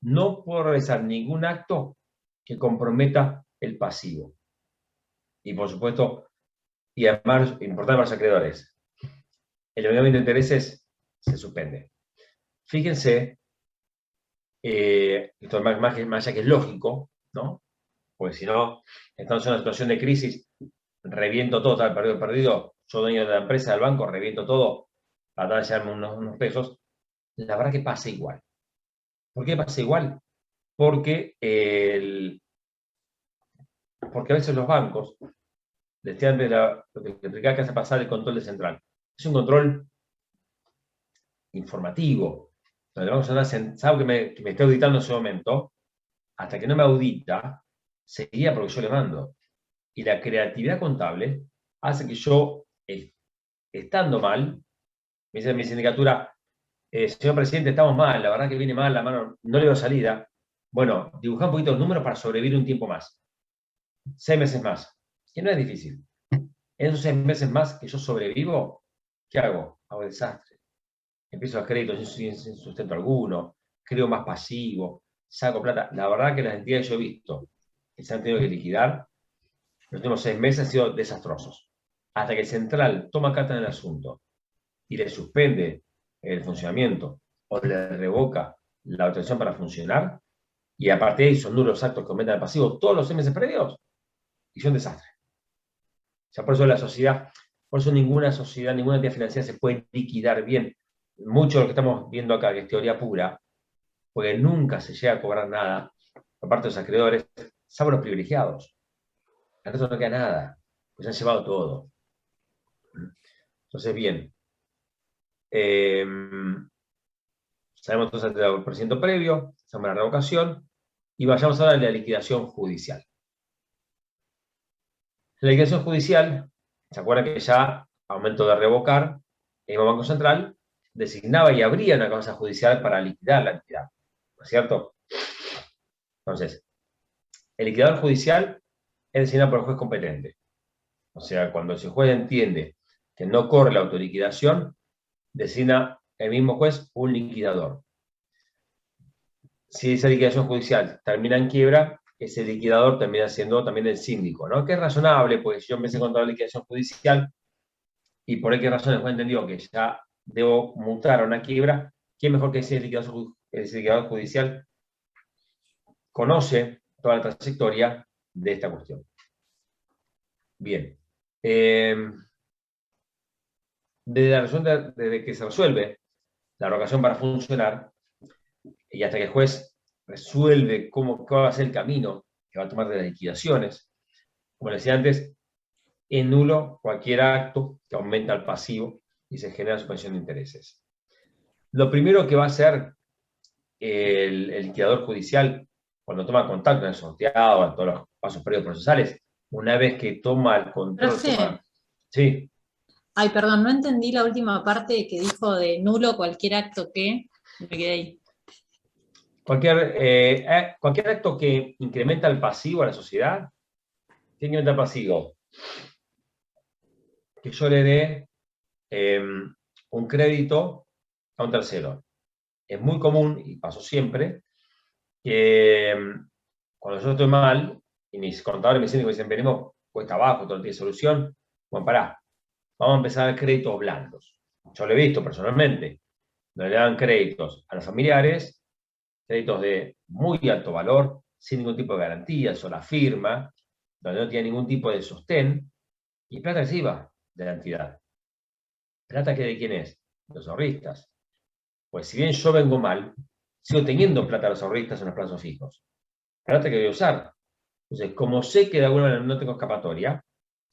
no puedo realizar ningún acto que comprometa el pasivo. Y por supuesto, y además, importante para los acreedores, el obligamiento de intereses se suspende. Fíjense, esto más allá que es lógico, ¿no? Porque si no, estamos en una situación de crisis, reviento todo, está perdido, yo dueño de la empresa, del banco, reviento todo, para tratar de llevarme unos pesos. La verdad que pasa igual. ¿Por qué pasa igual? Porque a veces los bancos, decía antes lo que explicaba que hace pasar el control de Central, es un control informativo, donde el Banco Central sabe que me está auditando en ese momento, hasta que no me audita, seguía porque yo le mando. Y la creatividad contable hace que yo, estando mal, me dice mi sindicatura, señor presidente, estamos mal, la verdad que viene mal, la mano no le veo salida. Bueno, dibujar un poquito los números para sobrevivir un tiempo más. 6 meses más. Que no es difícil. En esos 6 meses más que yo sobrevivo, ¿qué hago? Hago desastre. Empiezo a créditos sin sustento alguno, creo más pasivo, saco plata. La verdad que las entidades que yo he visto que se han tenido que liquidar, los últimos 6 meses han sido desastrosos. Hasta que el Central toma carta en el asunto y le suspende el funcionamiento o le revoca la autorización para funcionar, y a partir de ahí son nulos actos que aumentan el pasivo todos los 6 meses previos, y son desastres. O sea, por eso la sociedad, por eso ninguna sociedad, ninguna entidad financiera se puede liquidar bien. Mucho de lo que estamos viendo acá, que es teoría pura, porque nunca se llega a cobrar nada por parte de los acreedores, salvo los privilegiados. A nosotros no queda nada, pues han llevado todo. Entonces, bien. Sabemos entonces el procedimiento previo, sabemos la revocación, y vayamos ahora a la liquidación judicial. La liquidación judicial, ¿se acuerdan que ya, a momento de revocar, el mismo Banco Central designaba y abría una causa judicial para liquidar la entidad? ¿No es cierto? Entonces, el liquidador judicial es designado por el juez competente. O sea, cuando el juez entiende que no corre la autoliquidación, designa el mismo juez un liquidador. Si esa liquidación judicial termina en quiebra, ese liquidador termina siendo también el síndico, ¿no? Que es razonable, pues yo empecé con toda la liquidación judicial y por qué razón el juez entendió que ya debo mutar a una quiebra. ¿Quién mejor que ese liquidador judicial conoce toda la trayectoria de esta cuestión? Bien. Desde que se resuelve la revocación para funcionar y hasta que el juez resuelve cuál va a ser el camino que va a tomar de las liquidaciones, como les decía antes, es nulo cualquier acto que aumenta el pasivo y se genera suspensión de intereses. Lo primero que va a hacer el liquidador judicial cuando toma contacto en el sorteado, en todos los pasos previos procesales, una vez que toma el control... Sí. Ay, perdón, no entendí la última parte que dijo de nulo cualquier acto que... Me quedé ahí. Cualquier acto que incrementa el pasivo a la sociedad, ¿qué incrementa el pasivo? Que yo le dé un crédito a un tercero. Es muy común, y pasó siempre, que cuando yo estoy mal, y mis contadores me dicen, venimos cuesta abajo, todo tiene solución, bueno, pará, vamos a empezar a dar créditos blandos. Yo lo he visto personalmente, donde le dan créditos a los familiares, créditos de muy alto valor, sin ningún tipo de garantía, sola firma, donde no tiene ningún tipo de sostén, y plata reciba de la entidad. ¿Plata que de quién es? Los ahorristas. Pues si bien yo vengo mal, sigo teniendo plata a los ahorristas en los plazos fijos. Plata que voy a usar. Entonces, como sé que de alguna manera no tengo escapatoria,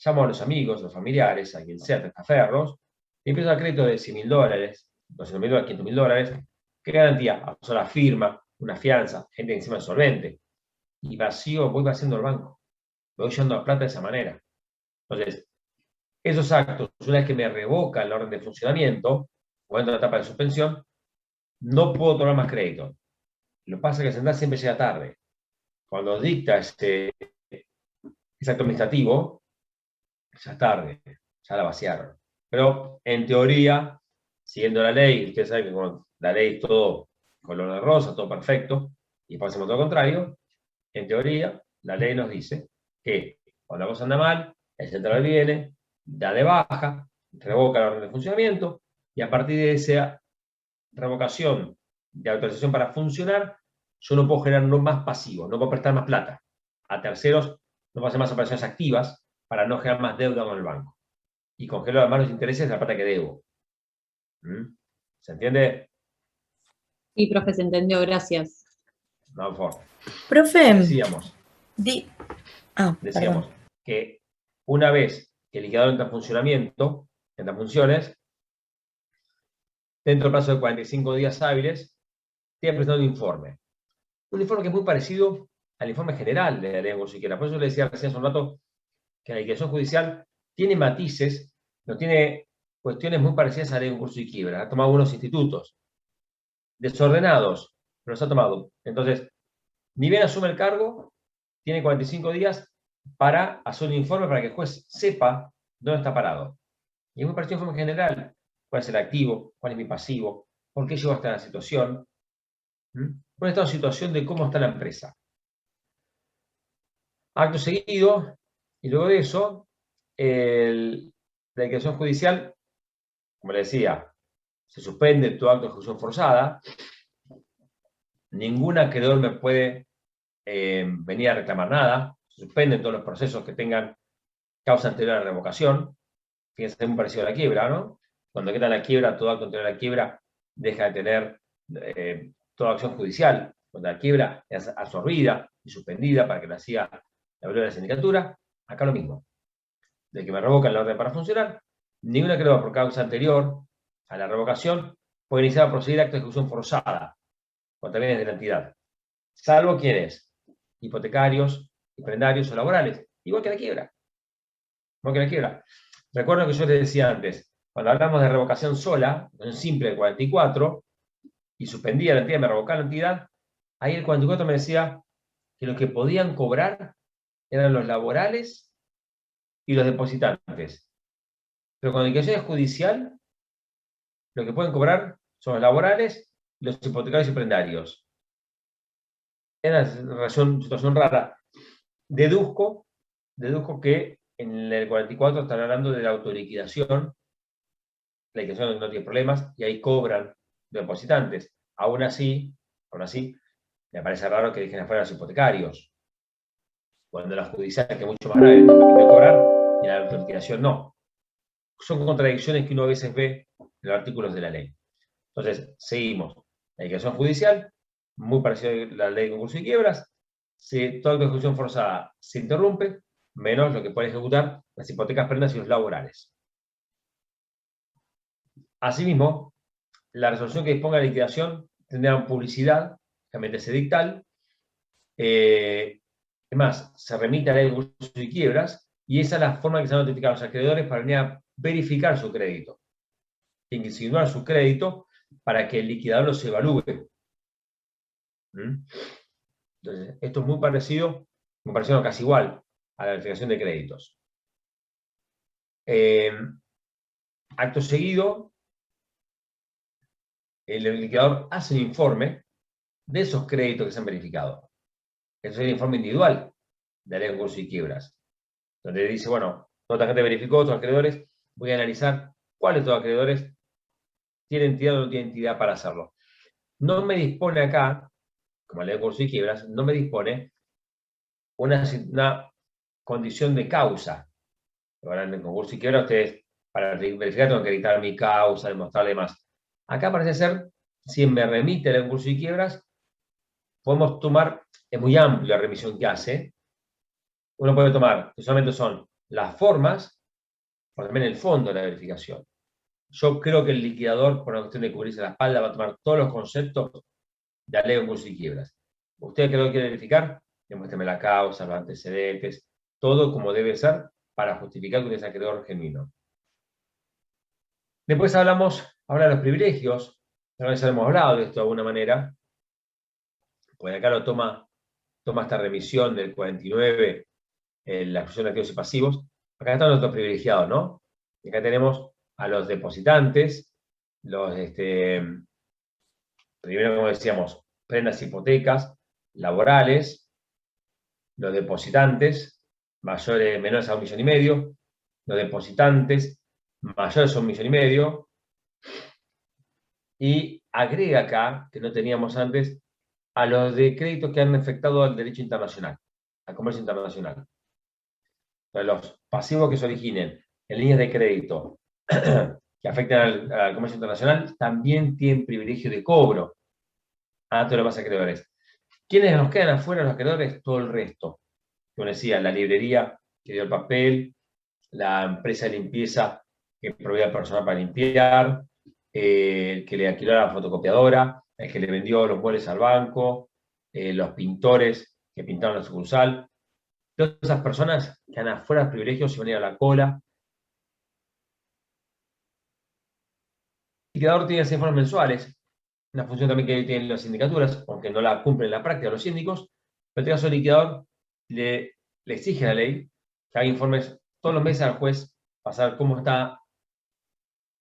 llamo a los amigos, a los familiares, a quien sea, testaferros, y empiezo a dar crédito de $100.000, $200.000, $500.000. ¿Qué garantía? A sola firma, una fianza, gente encima es solvente. Y voy vaciando el banco. Voy llevando la plata de esa manera. Entonces, esos actos, una vez que me revocan la orden de funcionamiento, o entro en la etapa de suspensión, no puedo tomar más crédito. Lo que pasa es que el SENDAS siempre llega tarde. Cuando dicta ese acto administrativo, ya es tarde, ya la vaciaron. Pero, en teoría, siguiendo la ley, ustedes saben que con la ley es todo color de rosa, todo perfecto, y después hacemos todo lo contrario, en teoría, la ley nos dice que cuando la cosa anda mal, el central viene, da de baja, revoca la orden de funcionamiento, y a partir de esa revocación de autorización para funcionar, yo no puedo generar más pasivo, no puedo prestar más plata a terceros, no puedo hacer más operaciones activas para no generar más deuda con el banco. Y congelo además los intereses de la plata que debo. ¿Se entiende? Sí, profe, se entendió, gracias. No, por favor. Profe, Decíamos perdón. que una vez que el liquidador entra en funcionamiento, entra en funciones, dentro del plazo de 45 días hábiles, tiene presentado un informe. Un informe que es muy parecido al informe general de la ley de concurso y quiebra. Por eso le decía recién hace un rato que la liquidación judicial tiene matices, no tiene cuestiones muy parecidas a la ley de concurso y quiebra. Ha tomado algunos institutos desordenados, pero los ha tomado. Entonces, ni bien asume el cargo, tiene 45 días para hacer un informe para que el juez sepa dónde está parado. Y es muy parecido al informe general. ¿Cuál es el activo? ¿Cuál es mi pasivo? ¿Por qué llegó hasta la situación? ¿Cuál está la situación de cómo está la empresa? Acto seguido, y luego de eso, la liquidación judicial, como le decía, se suspende todo acto de ejecución forzada, ningún acreedor me puede venir a reclamar nada, se suspenden todos los procesos que tengan causa anterior a la revocación, fíjense, es muy parecido a la quiebra, ¿no? Cuando queda la quiebra, todo acto anterior a la quiebra deja de tener toda acción judicial. Cuando la quiebra es absorbida y suspendida para que la siga la valor de la sindicatura, acá lo mismo. De que me revocan la orden para funcionar, ningún acreedor por causa anterior a la revocación puede iniciar a proceder acto de ejecución forzada contra bienes de la entidad. Salvo quienes, hipotecarios, prendarios o laborales, igual que la quiebra. Igual que la quiebra. Recuerdo que yo les decía antes, cuando hablamos de revocación sola, en simple de 44, y suspendía la entidad, me revocaba la entidad, ahí el 44 me decía que los que podían cobrar eran los laborales y los depositantes. Pero con la liquidación judicial, lo que pueden cobrar son los laborales y los hipotecarios y prendarios. Es una situación rara. Deduzco que en el 44 están hablando de la autoliquidación. La liquidación no tiene problemas y ahí cobran los depositantes. Aún así, me parece raro que dejen afuera los hipotecarios. Cuando la judicial, que es mucho más grave, no permite cobrar, y la autoliquidación no. Son contradicciones que uno a veces ve en los artículos de la ley. Entonces, seguimos. La liquidación judicial, muy parecida a la ley de concurso y quiebras. Si toda ejecución forzada se interrumpe, menos lo que puede ejecutar las hipotecas, prendas y los laborales. Asimismo, la resolución que disponga de liquidación tendrá publicidad, realmente es edictal. Es más, se remite a la ley de concursos y quiebras, y esa es la forma que se van a notificar a los acreedores para venir a verificar su crédito. Tienen que insinuar su crédito para que el liquidador los evalúe. Entonces, esto es muy parecido no, casi igual, a la verificación de créditos. Acto seguido, el liquidador hace un informe de esos créditos que se han verificado. Eso es el informe individual de la ley de concursos y quiebras, donde dice, bueno, toda esta gente verificó, todos los acreedores, voy a analizar cuáles de estos acreedores tienen entidad o no tienen entidad para hacerlo. No me dispone acá, como la ley de concursos y quiebras, no me dispone una condición de causa. Ahora en el concurso y quiebra, ustedes, para verificar, tengo que editar mi causa, demostrarle más. Acá parece ser, si me remite el concurso y quiebras, podemos tomar, es muy amplia la remisión que hace. Uno puede tomar, que solamente son las formas, o también el fondo de la verificación. Yo creo que el liquidador, por una cuestión de cubrirse la espalda, va a tomar todos los conceptos de la ley de concursos y quiebras. ¿Usted creo que quiere verificar? Demuéstreme la causa, los antecedentes, todo como debe ser para justificar que usted es acreedor genuino. Después hablamos ahora de los privilegios. Tal vez hemos hablado de esto de alguna manera. Pues acá lo toma esta remisión del 49, la exclusión de activos y pasivos. Acá están los dos privilegiados, ¿no? Y acá tenemos a los depositantes, los, primero, como decíamos, prendas hipotecas, laborales, los depositantes, menores a 1,5 millones, los depositantes, mayores a 1,5 millones, y agrega acá, que no teníamos antes, a los de créditos que han afectado al derecho internacional, al comercio internacional. Entonces, los pasivos que se originen en líneas de crédito que afecten al comercio internacional también tienen privilegio de cobro a todos los demás acreedores. ¿Quiénes nos quedan afuera los acreedores? Todo el resto. Como decía, la librería que dio el papel, la empresa de limpieza que provee al personal para limpiar, el que le alquiló la fotocopiadora, el que le vendió los muebles al banco, los pintores que pintaron la sucursal. Todas esas personas que andan afuera de privilegios se van a ir a la cola. El liquidador tiene que hacer informes mensuales, una función también que tienen las sindicaturas, aunque no la cumplen en la práctica los síndicos, pero en este caso el liquidador le exige a la ley que haga informes todos los meses al juez para saber cómo está.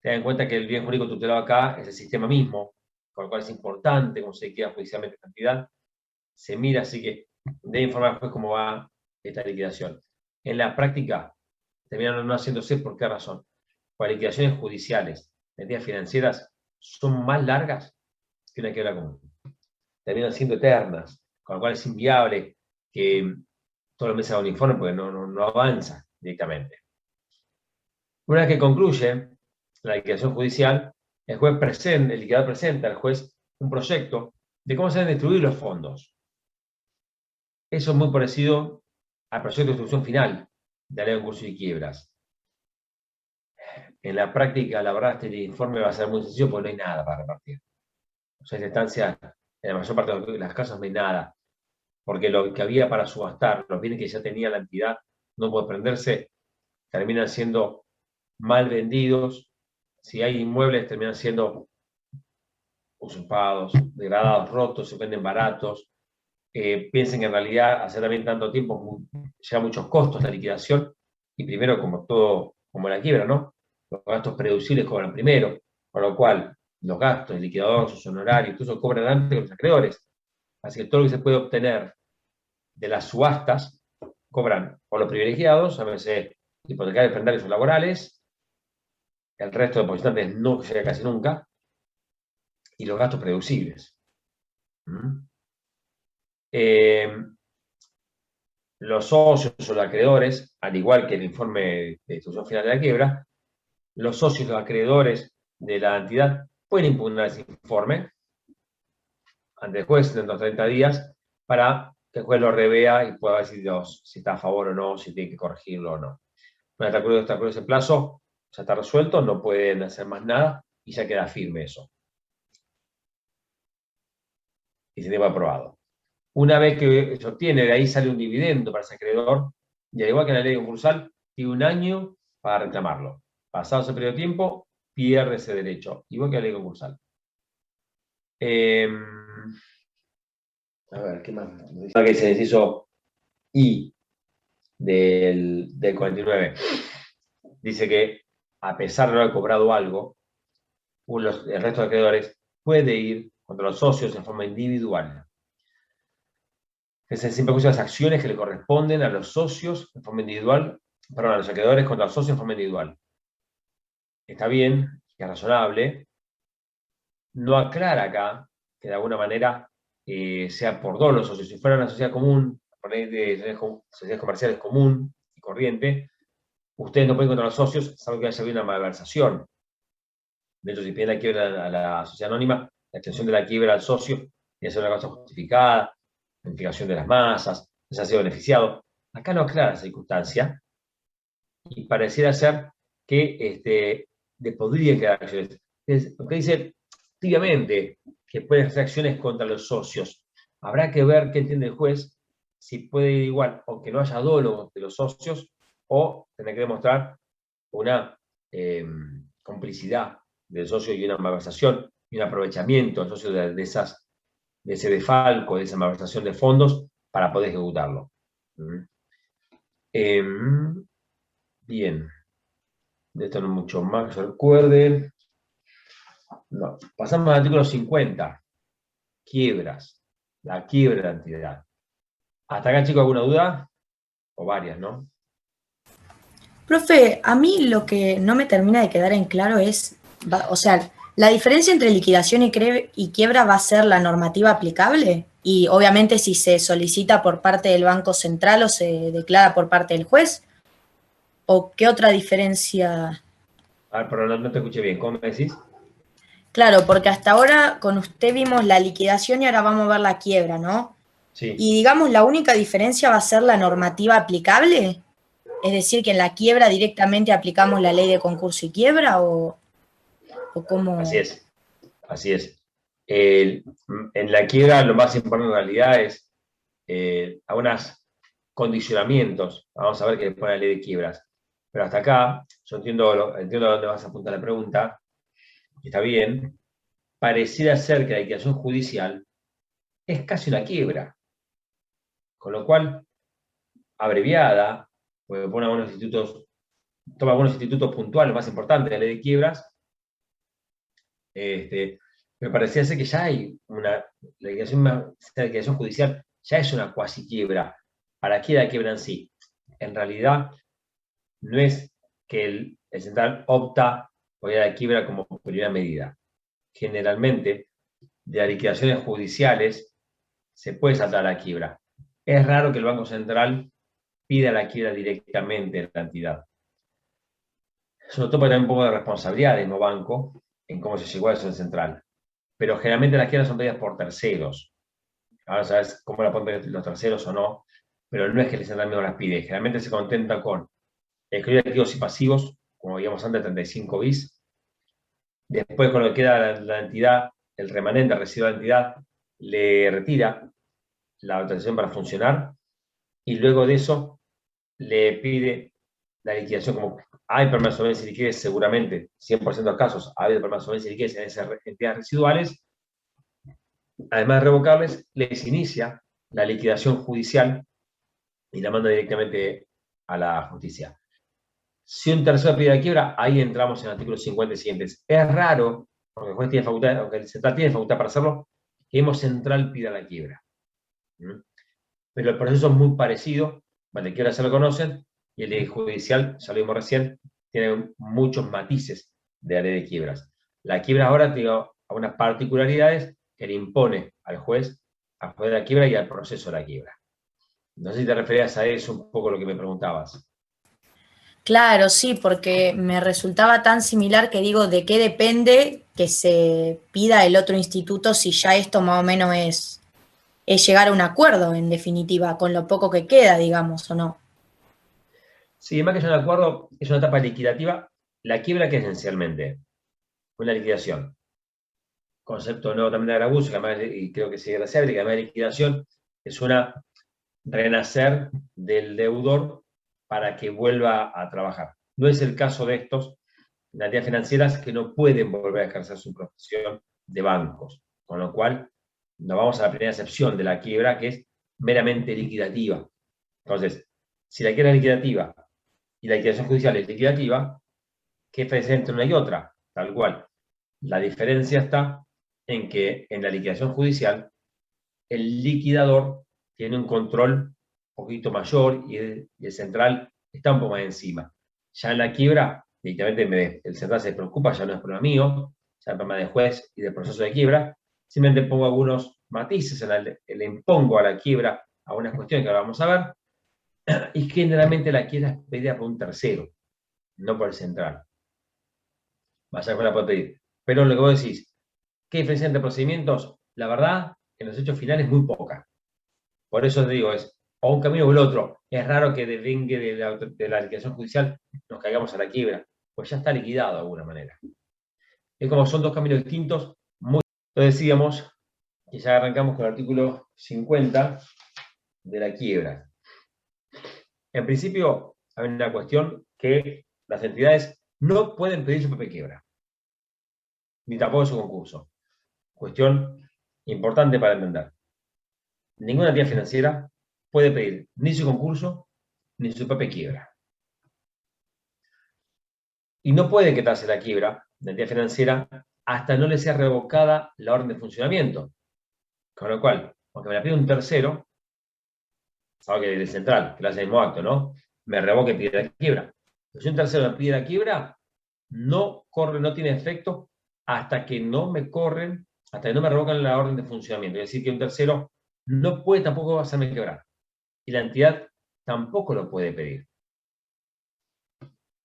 Tengan en cuenta que el bien jurídico tutelado acá es el sistema mismo, con lo cual es importante cómo se liquida judicialmente esta entidad. Se mira, así que debe informar al juez cómo va esta liquidación. En la práctica, terminan no haciéndose. ¿Por qué razón? Porque las liquidaciones judiciales de entidades financieras son más largas que una quiebra común. Terminan siendo eternas, con lo cual es inviable que todos los meses haga un informe porque no avanza directamente. Una vez que concluye la liquidación judicial, el liquidador presenta al juez un proyecto de cómo se deben distribuir los fondos. Eso es muy parecido al proyecto de distribución final de la ley de concursos y quiebras. En la práctica, la verdad, este informe va a ser muy sencillo porque no hay nada para repartir. O sea, en esta instancia, en la mayor parte de las casas no hay nada, porque lo que había para subastar, los bienes que ya tenía la entidad, no puede prenderse, terminan siendo mal vendidos. Si hay inmuebles, terminan siendo usurpados, degradados, rotos, se venden baratos. Piensen que en realidad, hace también tanto tiempo, lleva muchos costos la liquidación, y primero, como todo, como la quiebra, ¿no? Los gastos prededucibles cobran primero, con lo cual los gastos del liquidador, sus honorarios, incluso cobran antes que los acreedores. Así que todo lo que se puede obtener de las subastas, cobran por los privilegiados, a veces hipotecarios, prendarios o laborales, el resto de depositantes no llega casi nunca, y los gastos prededucibles. Los socios o los acreedores, al igual que el informe de distribución final de la quiebra, los socios y los acreedores de la entidad pueden impugnar ese informe ante el juez dentro de 30 días para que el juez lo revea y pueda decir si está a favor o no, si tiene que corregirlo o no. Una vez que está ese plazo, ya está resuelto, no pueden hacer más nada y ya queda firme eso. Y se lleva aprobado. Una vez que se obtiene, de ahí sale un dividendo para ese acreedor, y al igual que en la ley concursal, tiene un año para reclamarlo. Pasado ese periodo de tiempo, pierde ese derecho, igual que la ley concursal. A ver, ¿qué más? Que se deshizo I del 49. Dice que, a pesar de no haber cobrado algo, el resto de acreedores puede ir contra los socios en forma individual. Se siempre usa las acciones que le corresponden a los socios en forma individual, perdón, a los acreedores contra los socios en forma individual. Está bien, es razonable. No aclara acá que de alguna manera sea por dos los socios. Si fuera una sociedad común, de sociedades comerciales común y corriente, ustedes no pueden contra los socios, salvo que haya habido una malversación. De hecho, si piden la quiebra a la sociedad anónima, la extensión de la quiebra al socio tiene que ser una causa justificada, identificación de las masas, se ha sido beneficiado. Acá no aclara esa circunstancia y pareciera ser que podrían quedar acciones. Lo que dice activamente que pueden hacer acciones contra los socios. Habrá que ver qué entiende el juez, si puede ir igual, aunque no haya dolo de los socios, o tener que demostrar una complicidad del socio y una malversación y un aprovechamiento del socio de ese defalco, de esa malversación de fondos para poder ejecutarlo. Bien. De esto no mucho más que se recuerde. No. Pasamos al artículo 50. Quiebras. La quiebra de la entidad. ¿Hasta acá, chicos, alguna duda? O varias, ¿no? Profe, a mí lo que no me termina de quedar en claro es, o sea, ¿la diferencia entre liquidación y quiebra va a ser la normativa aplicable? Y obviamente si se solicita por parte del Banco Central o se declara por parte del juez. ¿O qué otra diferencia? A ver, pero no te escuché bien. ¿Cómo me decís? Claro, porque hasta ahora con usted vimos la liquidación y ahora vamos a ver la quiebra, ¿no? Sí. Y digamos, la única diferencia va a ser la normativa aplicable. Es decir, que en la quiebra directamente aplicamos la ley de concurso y quiebra o cómo. Así es. Así es. En la quiebra lo más importante en realidad es algunos condicionamientos. Vamos a ver qué pone la ley de quiebras. Pero hasta acá, yo entiendo a dónde vas a apuntar la pregunta. Está bien. Pareciera ser que la liquidación judicial es casi una quiebra. Con lo cual, abreviada, porque toma algunos institutos puntuales más importantes de la ley de quiebras, me parecía ser que ya hay la liquidación judicial ya es una cuasi quiebra. ¿Para qué la quiebra en sí? En realidad, no es que el central opta por ir a la quiebra como primera medida. Generalmente, de las liquidaciones judiciales se puede saltar a la quiebra. Es raro que el Banco Central pida la quiebra directamente de la entidad. Sobre todo porque hay un poco de responsabilidad del mismo banco en cómo se llegó a eso en central. Pero generalmente las quiebras son pedidas por terceros. Ahora sabes cómo la pueden pedir los terceros o no, pero no es que el central mismo las pide. Generalmente se contenta con escribir activos y pasivos, como veíamos antes, 35 bis. Después, cuando queda la entidad, el remanente, el residuo de la entidad, le retira la autorización para funcionar y luego de eso le pide la liquidación. Como hay problemas de solvencia y liquidez, seguramente, 100% de los casos, ha habido problemas de solvencia y liquidez en esas entidades residuales, además de revocables, les inicia la liquidación judicial y la manda directamente a la justicia. Si un tercero pide la quiebra, ahí entramos en el artículo 50 y siguientes. Es raro, porque el juez tiene facultad, aunque el central tiene facultad para hacerlo, que el central pida la quiebra. Pero el proceso es muy parecido, el de quiebra se lo conocen, y el de judicial, ya lo vimos recién, tiene muchos matices de la ley de quiebras. La quiebra ahora tiene algunas particularidades que le impone al juez a poder la quiebra y al proceso de la quiebra. No sé si te referías a eso un poco lo que me preguntabas. Claro, sí, porque me resultaba tan similar que digo, ¿de qué depende que se pida el otro instituto si ya esto más o menos es llegar a un acuerdo, en definitiva, con lo poco que queda, digamos, o no? Sí, más que es un acuerdo, es una etapa liquidativa. La quiebra que esencialmente una liquidación. Concepto nuevo también de Agarabuso, y creo que es irreversible, que además de liquidación es una renacer del deudor para que vuelva a trabajar. No es el caso de estos, las entidades financieras que no pueden volver a ejercer su profesión de bancos, con lo cual nos vamos a la primera excepción de la quiebra, que es meramente liquidativa. Entonces, si la quiebra es liquidativa y la liquidación judicial es liquidativa, ¿qué diferencia entre una y otra? Tal cual. La diferencia está en que en la liquidación judicial el liquidador tiene un control un poquito mayor y el central está un poco más encima. Ya en la quiebra, directamente el central se preocupa, ya no es problema mío, ya es problema del juez y del proceso de quiebra. Simplemente pongo algunos matices, le impongo a la quiebra algunas cuestiones que ahora vamos a ver, y generalmente la quiebra es pedida por un tercero, no por el central. Vaya con la puede pedir. Pero lo que vos decís, ¿qué diferencia entre procedimientos? La verdad, en los hechos finales muy poca. Por eso te digo, es o un camino o el otro. Es raro que devengue de la liquidación judicial nos caigamos a la quiebra, pues ya está liquidado de alguna manera. Es como son dos caminos distintos. Entonces decíamos que ya arrancamos con el artículo 50 de la quiebra. En principio, hay una cuestión que las entidades no pueden pedir su propia quiebra, ni tampoco su concurso. Cuestión importante para entender. Ninguna entidad financiera puede pedir ni su concurso ni su propia quiebra. Y no puede quitarse la quiebra de la entidad financiera hasta no le sea revocada la orden de funcionamiento. Con lo cual, aunque me la pide un tercero, sabe que el central, que le hace el mismo acto, ¿no? Me revoque y pide la quiebra. Pero si un tercero me pide la quiebra, no tiene efecto hasta que no me revocan la orden de funcionamiento. Es decir, que un tercero no puede tampoco hacerme quebrar. Y la entidad tampoco lo puede pedir.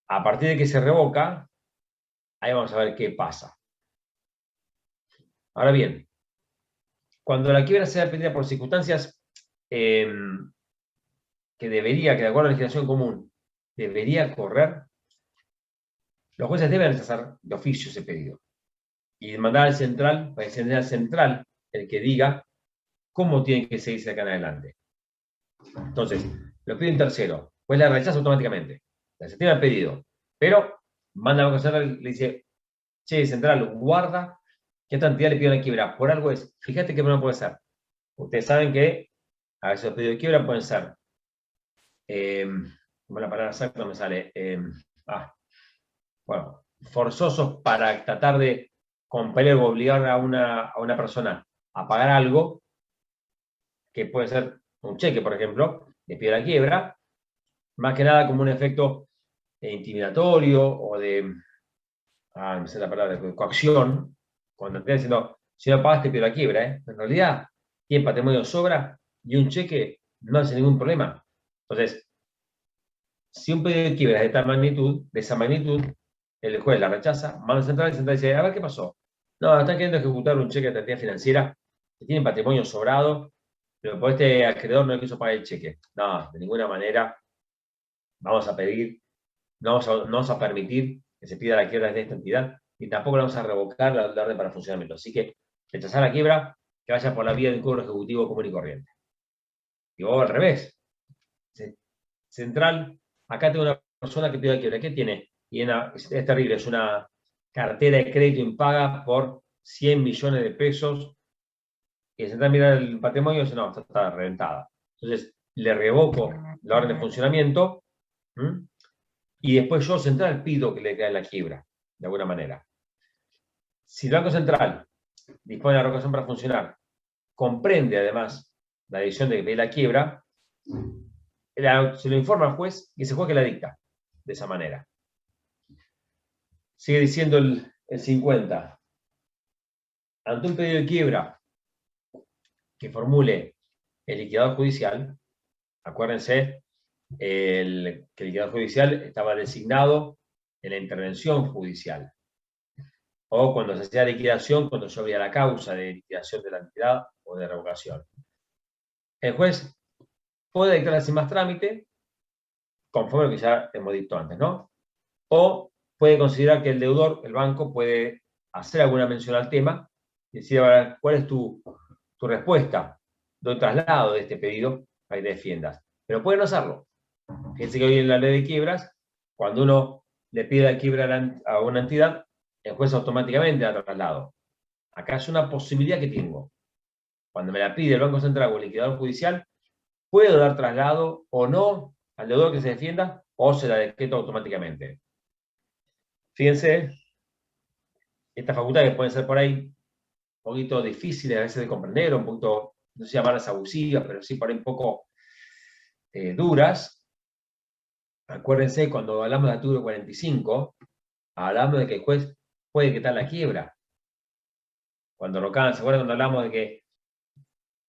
A partir de que se revoca, ahí vamos a ver qué pasa. Ahora bien, cuando la quiebra sea pedida por circunstancias que de acuerdo a la legislación común, debería correr, los jueces deben rechazar de oficio ese pedido y mandar al central, para que sea el central el que diga cómo tiene que seguirse acá en adelante. Entonces, lo pide un tercero, pues la rechaza automáticamente. La desestima el pedido, pero manda a la central y le dice, che, central, guarda que esta entidad le pide una quiebra. Por algo es, fíjate qué problema puede ser. Ustedes saben que a veces los pedidos de quiebra pueden ser, como la palabra exacta no me sale, bueno, forzosos para tratar de compeler o obligar a una persona a pagar algo, que puede ser un cheque, por ejemplo, le pide la quiebra, más que nada como un efecto intimidatorio o de, no sé la palabra, de coacción, cuando te están diciendo, si no pagas te pido la quiebra, ¿eh? En realidad, tiene patrimonio sobra y un cheque no hace ningún problema. Entonces, si un pedido de quiebra es de esa magnitud, el juez la rechaza, manda al central y el central dice, a ver qué pasó. No, están queriendo ejecutar un cheque de entidad financiera que tiene patrimonio sobrado, pero por este acreedor no quiso pagar el cheque. No, de ninguna manera vamos a pedir, no vamos a permitir que se pida la quiebra de esta entidad y tampoco le vamos a revocar la orden para funcionamiento. Así que rechazar la quiebra, que vaya por la vía del cobro ejecutivo común y corriente. Y vos al revés. Central, acá tengo una persona que pide la quiebra. ¿Qué tiene? Y es terrible, es una cartera de crédito impaga por 100 millones de pesos. Y el central mira el patrimonio y dice, no, está reventada. Entonces, le revoco la orden de funcionamiento y después yo, central, pido que le caiga la quiebra, de alguna manera. Si el Banco Central dispone de la revocación para funcionar, comprende además la decisión de que pide la quiebra, se lo informa al juez y ese juez que la dicta de esa manera. Sigue diciendo el 50. Ante un pedido de quiebra que formule el liquidador judicial, acuérdense que el liquidador judicial estaba designado en la intervención judicial. O cuando se hacía liquidación, cuando se abría la causa de liquidación de la entidad o de revocación. El juez puede dictar sin más trámite, conforme a lo que ya hemos dicho antes, ¿no? O puede considerar que el deudor, el banco, puede hacer alguna mención al tema y decir, ahora, ¿cuál es tu respuesta? Doy traslado de este pedido para que te defiendas. Pero pueden no hacerlo. Fíjense que hoy en la ley de quiebras, cuando uno le pide la quiebra a una entidad, el juez automáticamente da traslado. Acá es una posibilidad que tengo. Cuando me la pide el Banco Central o el liquidador judicial, puedo dar traslado o no al deudor que se defienda, o se la decreto automáticamente. Fíjense, estas facultades que pueden ser por ahí un poquito difíciles a veces de comprender, un poquito, no sé si llamarlas abusivas, pero sí por ahí un poco duras. Acuérdense, cuando hablamos de artículo 45, hablamos de que el juez puede decretar la quiebra. Cuando revocaban, ¿se acuerdan cuando hablamos de que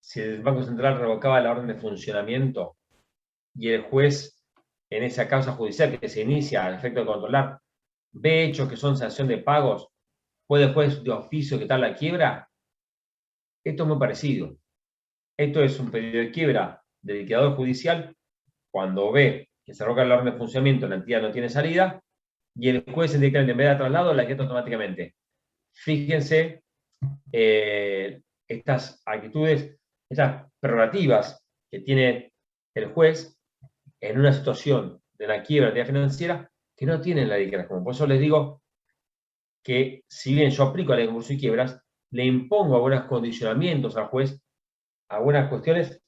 si el Banco Central revocaba la orden de funcionamiento y el juez en esa causa judicial que se inicia al efecto de controlar ve hechos que son sanción de pagos, puede el juez de oficio decretar la quiebra? Esto es muy parecido. Esto es un pedido de quiebra del liquidador judicial cuando ve que se revoca la orden de funcionamiento, la entidad no tiene salida, y el juez indica en vez de traslado la decreta automáticamente. Fíjense estas actitudes, estas prerrogativas que tiene el juez en una situación de la quiebra de la entidad financiera que no tienen la ley de quiebras común. Por eso les digo que si bien yo aplico la ley de concurso y quiebras, le impongo algunos condicionamientos al juez, algunas cuestiones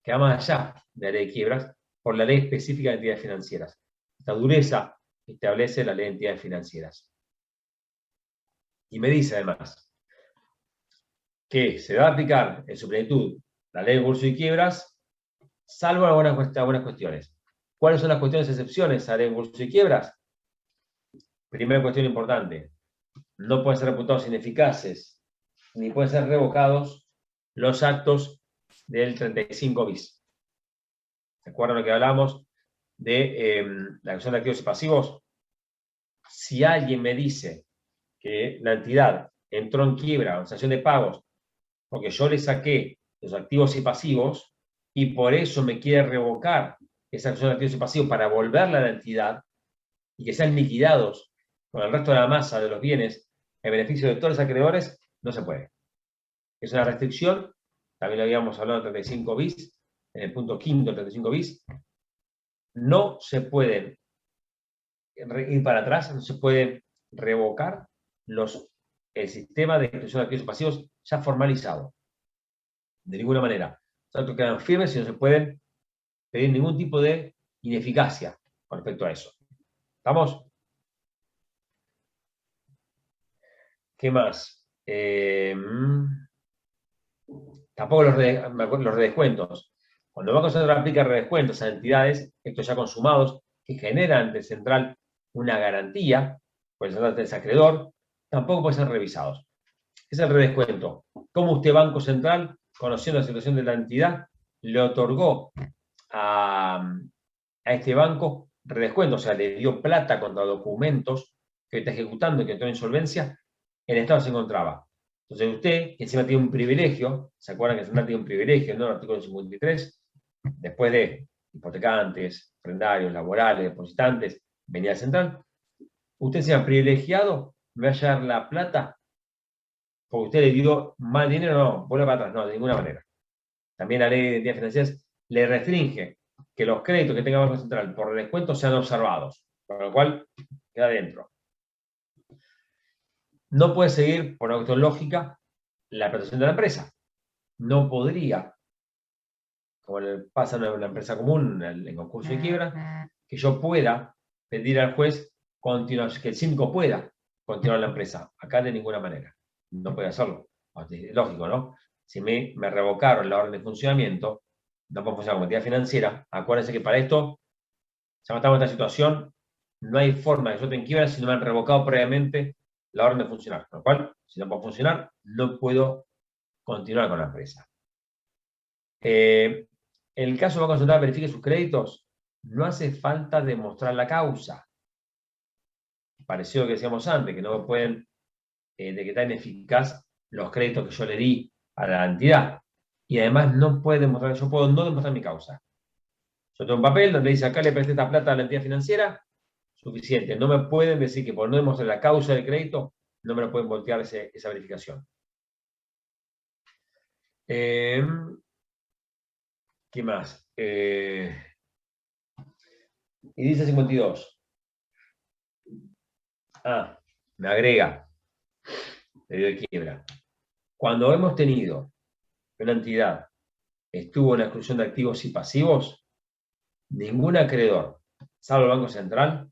que van más allá de la ley de quiebras por la ley específica de entidades financieras. Esta dureza establece la ley de entidades financieras. Y me dice además que se va a aplicar en su plenitud la ley de concurso y quiebras, salvo algunas cuestiones. ¿Cuáles son las cuestiones excepciones a la ley de concurso y quiebras? Primera cuestión importante. No pueden ser reputados ineficaces, ni pueden ser revocados los actos del 35 bis. ¿Se acuerdan lo que hablamos de la cuestión de activos y pasivos? Si alguien me dice que la entidad entró en quiebra o en sanción de pagos porque yo le saqué los activos y pasivos y por eso me quiere revocar esa acción de activos y pasivos para volverla a la entidad y que sean liquidados con el resto de la masa de los bienes en beneficio de todos los acreedores, no se puede. Es una restricción, también lo habíamos hablado en 35 bis, en el punto quinto del 35 bis, no se pueden ir para atrás, no se puede revocar el sistema de exclusión de activos y pasivos ya formalizado. De ninguna manera. Los actos quedan firmes y no se pueden pedir ningún tipo de ineficacia con respecto a eso. ¿Estamos? ¿Qué más? Tampoco los redescuentos. Cuando el Banco Central aplica redescuentos a entidades, estos ya consumados, que generan ante el central una garantía, por el central del acreedor, tampoco pueden ser revisados. ¿Qué es el redescuento? ¿Cómo usted, Banco Central, conociendo la situación de la entidad, le otorgó a este banco redescuento? O sea, le dio plata contra documentos que está ejecutando y que entró en insolvencia, el Estado se encontraba. Entonces usted, que encima tiene un privilegio, ¿se acuerdan que el Central tiene un privilegio, ¿no? En el artículo 53, después de hipotecantes, prendarios, laborales, depositantes, venía el Central, usted sea privilegiado, me va a llevar la plata porque usted le dio mal dinero, no, vuelve para atrás, no, de ninguna manera. También la ley de entidades financieras le restringe que los créditos que tenga el Banco Central por descuento sean observados, con lo cual queda dentro. No puede seguir, por una cuestión lógica, la protección de la empresa. No podría, como le pasa en una empresa común, en concurso de quiebra, que yo pueda pedir al juez que el síndico pueda continuar la empresa. Acá de ninguna manera. No puede hacerlo. Es lógico, ¿no? Si me revocaron la orden de funcionamiento, no puedo funcionar como entidad financiera. Acuérdense que para esto, ya estamos en esta situación, no hay forma de que yo esté en quiebra si no me han revocado previamente la orden de funcionar. Con lo cual, si no puedo funcionar, no puedo continuar con la empresa. En el caso de Banco Central verifique sus créditos, no hace falta demostrar la causa. Parecido a lo que decíamos antes, que no pueden decretar ineficaz los créditos que yo le di a la entidad. Y además no puede demostrar, yo puedo no demostrar mi causa. Yo tengo un papel donde dice acá le presté esta plata a la entidad financiera, suficiente. No me pueden decir que por no demostrar la causa del crédito no me lo pueden voltear esa verificación. ¿Qué más? Y dice 52. Me agrega pedido de quiebra. Cuando hemos tenido una entidad estuvo en la exclusión de activos y pasivos, ningún acreedor, salvo el Banco Central,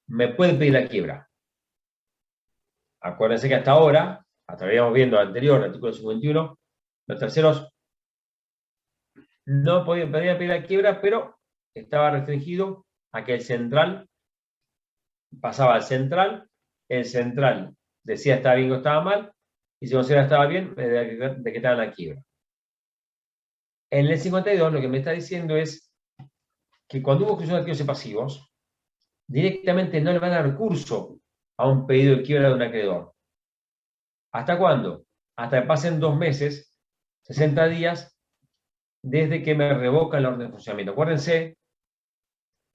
me puede pedir la quiebra. Acuérdense que hasta ahora, hasta veíamos viendo el anterior, el artículo 51, los terceros no podían pedir la quiebra, pero estaba restringido a que el central pasaba al central, el central decía estaba bien o estaba mal, y si considera estaba bien, decretaban la quiebra. En el 52 lo que me está diciendo es que cuando hubo exclusión de activos y pasivos, directamente no le van a dar recurso a un pedido de quiebra de un acreedor. ¿Hasta cuándo? Hasta que pasen 2 meses, 60 días, desde que me revocan la orden de funcionamiento. Acuérdense,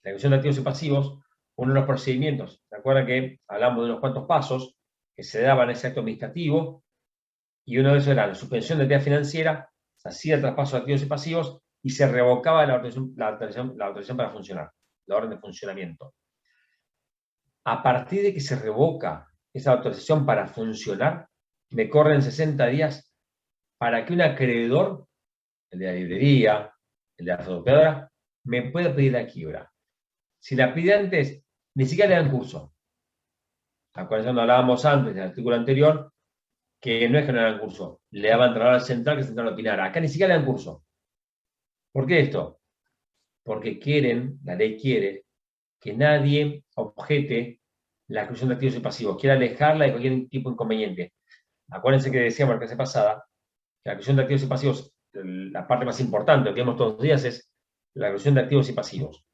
la exclusión de activos y pasivos, uno de los procedimientos, ¿se acuerdan que hablamos de unos cuantos pasos que se daban en ese acto administrativo? Y uno de esos era la suspensión de actividad financiera, se hacía el traspaso de activos y pasivos y se revocaba la autorización para funcionar, la orden de funcionamiento. A partir de que se revoca esa autorización para funcionar, me corren 60 días para que un acreedor, el de la librería, el de la fotocopiadora, me pueda pedir la quiebra. Si la pide antes, ni siquiera le dan curso. Acuérdense cuando hablábamos antes del artículo anterior, que no es que no le dan curso, le daban trabajo al central, que el central opinara. Acá ni siquiera le dan curso. ¿Por qué esto? Porque quieren, la ley quiere, que nadie objete la exclusión de activos y pasivos, quiere alejarla de cualquier tipo de inconveniente. Acuérdense que decíamos la clase pasada, que la exclusión de activos y pasivos, la parte más importante, lo que vemos todos los días, es la exclusión de activos y pasivos.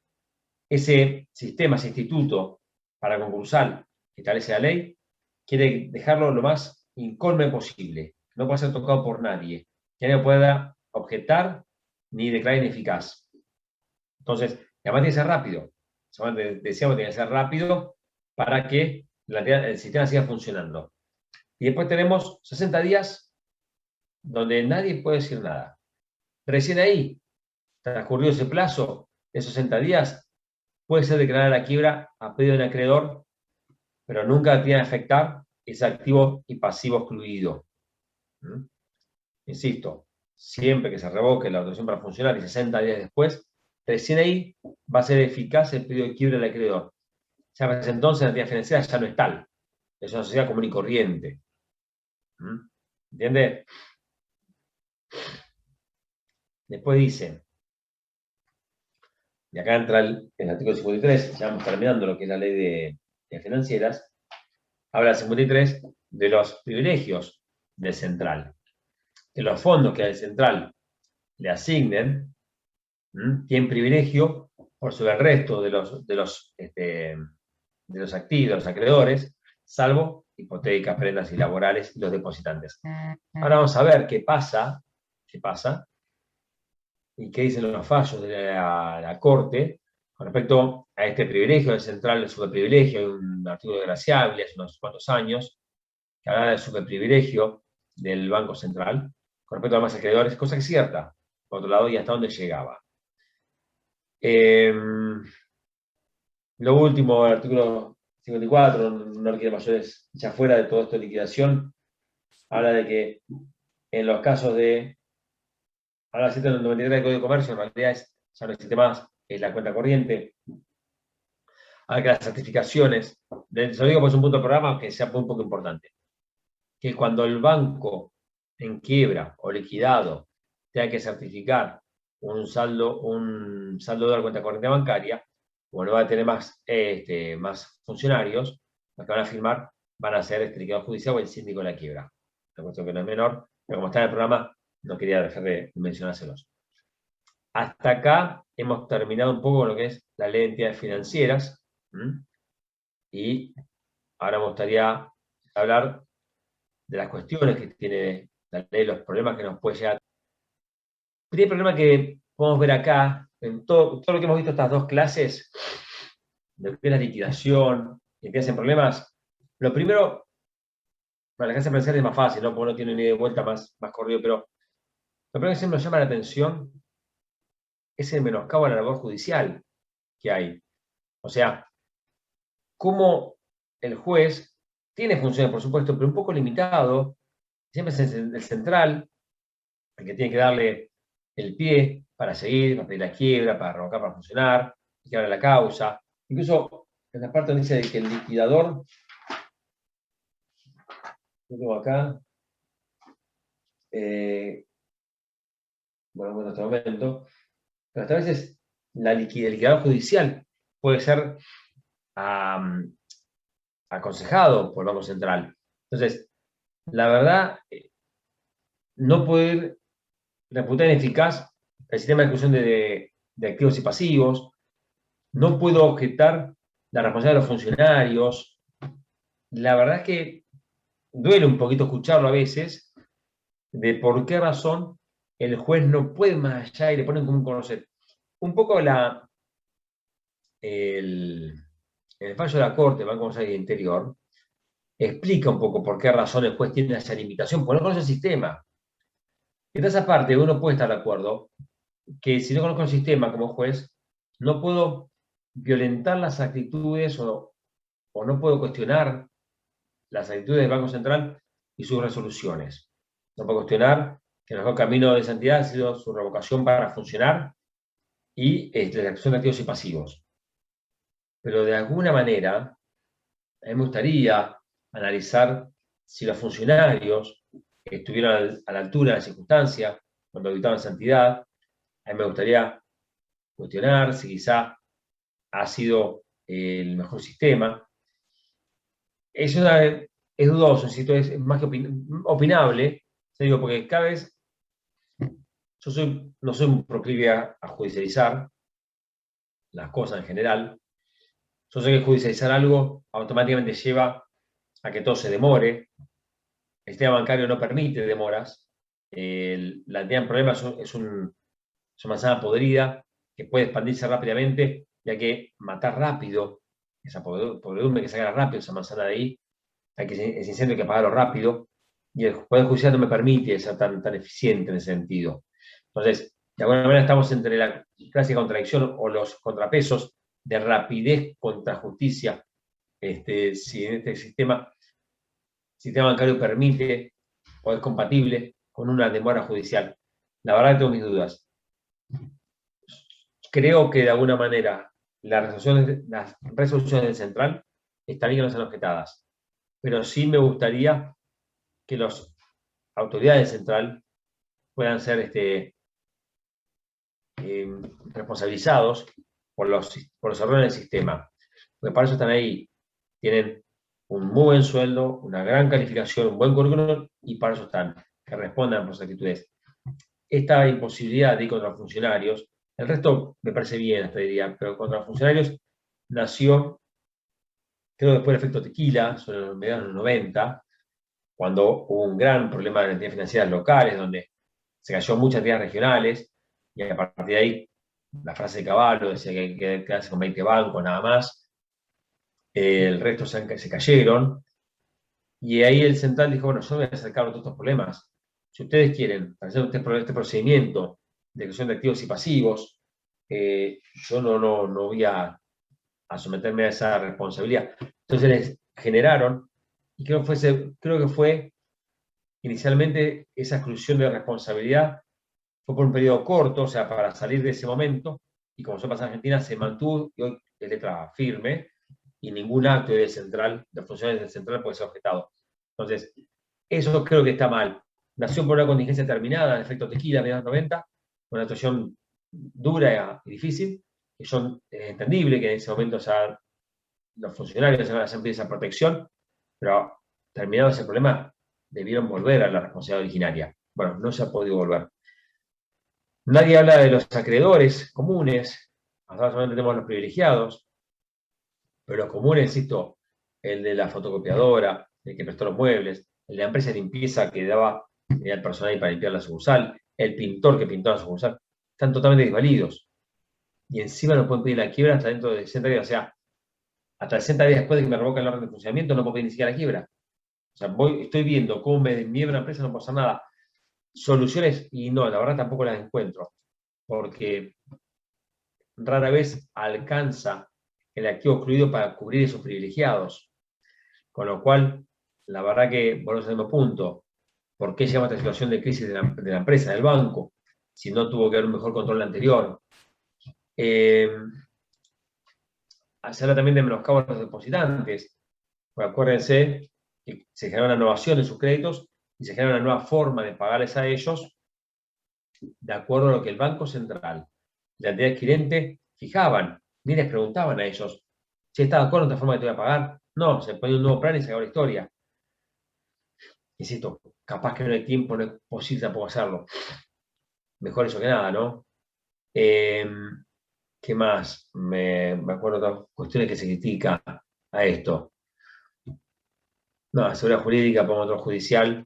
Ese sistema, ese instituto para concursal que establece la ley, quiere dejarlo lo más incólume posible, no puede ser tocado por nadie, que nadie pueda objetar ni declarar ineficaz. Entonces, además tiene que ser rápido. Decíamos que tiene que ser rápido para que el sistema siga funcionando. Y después tenemos 60 días donde nadie puede decir nada. Recién ahí, transcurrido ese plazo de 60 días, puede ser declarada la quiebra a pedido de un acreedor, pero nunca tiene que afectar ese activo y pasivo excluido. Insisto, siempre que se revoque la autorización para funcionar y 60 días después, recién ahí va a ser eficaz el pedido de quiebra del acreedor. Ya desde entonces la entidad financiera ya no es tal. Es una sociedad común y corriente. ¿Entiende? Después dice, y acá entra el artículo 53, ya vamos terminando lo que es la ley de financieras, habla el 53 de los privilegios del central. Que los fondos que al central le asignen tienen privilegio por sobre el resto de los activos, de los acreedores, salvo hipotecas, prendas y laborales y los depositantes. Ahora vamos a ver qué pasa y qué dicen los fallos de la Corte con respecto a este privilegio del central, el superprivilegio. Hay un artículo desgraciable hace unos cuantos años que habla del superprivilegio del Banco Central con respecto a los demás acreedores, cosa que es cierta, por otro lado, y hasta dónde llegaba. Lo último, el artículo 54, no requiere mayores, ya fuera de todo esto de liquidación, habla de que en los casos de, habla 193 del Código de Comercio, en realidad ya no existe más, es la cuenta corriente, habla que las certificaciones, se lo digo porque es un punto del programa que sea un poco importante, que cuando el banco en quiebra o liquidado tenga que certificar un saldo de la cuenta corriente bancaria, bueno, va a tener más funcionarios, los que van a firmar van a ser el liquidador judicial o el síndico de la quiebra. Una cuestión que no es menor, pero como está en el programa, no quería dejar de mencionárselos. Hasta acá hemos terminado un poco con lo que es la ley de entidades financieras, y ahora me gustaría hablar de las cuestiones que tiene la ley, los problemas que nos puede llegar. El primer problema que podemos ver acá, en todo lo que hemos visto estas dos clases, de lo que es la liquidación, y que hacen problemas, lo primero la casa presencial es más fácil, ¿no? Porque no tiene ni de vuelta más corrido, pero lo primero que siempre nos llama la atención es el menoscabo a la labor judicial que hay. O sea, cómo el juez tiene funciones, por supuesto, pero un poco limitado, siempre es el central, el que tiene que darle el pie para seguir, para pedir la quiebra, para revocar, para funcionar, que abra la causa. Incluso en la parte donde dice que el liquidador, lo tengo acá, bueno, en este momento, pero hasta a veces el liquidador judicial puede ser aconsejado por el Banco Central. Entonces, la verdad, no poder reputar ineficaz el sistema de exclusión de activos y pasivos, no puedo objetar la responsabilidad de los funcionarios. La verdad es que duele un poquito escucharlo a veces, de por qué razón el juez no puede más allá y le ponen como un conocimiento. Un poco el fallo de la Corte, Banco Central Interior, explica un poco por qué razón el juez tiene esa limitación, porque no conoce el sistema. Y de esa parte uno puede estar de acuerdo que si no conozco el sistema como juez, no puedo violentar las actitudes o no puedo cuestionar las actitudes del Banco Central y sus resoluciones. No puedo cuestionar que el mejor camino de santidad ha sido su revocación para funcionar y la acción de activos y pasivos. Pero de alguna manera, a mí me gustaría analizar si los funcionarios estuvieron a la altura de la circunstancia cuando dictaban santidad. A mí me gustaría cuestionar si quizá ha sido el mejor sistema. Es dudoso, es más que opinable, digo, porque cada vez no soy un proclive a judicializar las cosas en general. Yo sé que judicializar algo automáticamente lleva a que todo se demore. El sistema bancario no permite demoras. La entidad en problemas es una manzana podrida que puede expandirse rápidamente y hay que matar rápido esa podredumbre, que sacar rápido esa manzana de ahí. Ese incendio hay que apagarlo rápido. Y el Poder Judicial no me permite ser tan eficiente en ese sentido. Entonces, de alguna manera estamos entre la clásica contradicción o los contrapesos de rapidez contra justicia. Si en este sistema bancario permite o es compatible con una demora judicial. La verdad que tengo mis dudas. Creo que de alguna manera las resoluciones del central están bien que no sean objetadas, pero sí me gustaría que las autoridades central puedan ser responsabilizados por los errores del sistema, porque para eso están ahí, tienen un muy buen sueldo, una gran calificación, un buen currículum, y para eso están, que respondan por sus actitudes. Esta imposibilidad de ir contra los funcionarios, el resto me parece bien hasta diría, pero contra los funcionarios nació, creo después del efecto tequila, sobre los mediados de los 90, cuando hubo un gran problema de las entidades financieras locales, donde se cayó muchas entidades regionales, y a partir de ahí, la frase de Caballo decía que hay que quedarse con 20 bancos nada más, el resto se cayeron, y ahí el central dijo, bueno, yo me voy a acercar a todos estos problemas. Si ustedes quieren hacer este procedimiento de creación de activos y pasivos, yo no voy a someterme a esa responsabilidad. Entonces les generaron, y creo que fue inicialmente esa exclusión de responsabilidad, fue por un periodo corto, o sea, para salir de ese momento, y como eso pasa en Argentina, se mantuvo, y hoy es letra firme, y ningún acto de funcionarios del central puede ser objetado. Entonces, eso creo que está mal. Nació por una contingencia terminada, en efecto tequila, en los 90, una situación dura y difícil, que son entendible que en ese momento los funcionarios se van a hacer esa protección, pero terminado ese problema, debieron volver a la responsabilidad originaria. Bueno, no se ha podido volver. Nadie habla de los acreedores comunes, hasta solamente tenemos los privilegiados, pero los comunes, insisto, el de la fotocopiadora, el que prestó los muebles, el de la empresa de limpieza que daba al personal para limpiar la sucursal, el pintor que pintó la sucursal, están totalmente desvalidos. Y encima no pueden pedir la quiebra hasta dentro de 60 días. O sea, hasta 60 días después de que me revocan el orden de funcionamiento no puedo pedir ni siquiera la quiebra. sea, estoy viendo cómo me niebla una empresa, no puedo hacer nada. Soluciones, y no, la verdad tampoco las encuentro, porque rara vez alcanza el activo excluido para cubrir esos privilegiados. Con lo cual, la verdad que volvemos al mismo punto. ¿Por qué llegamos a esta situación de crisis de la empresa, del banco, si no tuvo que haber un mejor control anterior? Se habla también de menoscabo a los depositantes. Pues acuérdense que se genera una innovación de sus créditos y se genera una nueva forma de pagarles a ellos de acuerdo a lo que el Banco Central y la entidad adquirente fijaban. Ni les preguntaban a ellos si está de acuerdo en esta forma que te voy a pagar. No, se ponía un nuevo plan y se acabó la historia. Insisto, capaz que no hay tiempo, no es posible tampoco hacerlo. Mejor eso que nada, ¿no? ¿Qué más? Me acuerdo de otras cuestiones que se critica a esto. No, la seguridad jurídica, pongo otro judicial,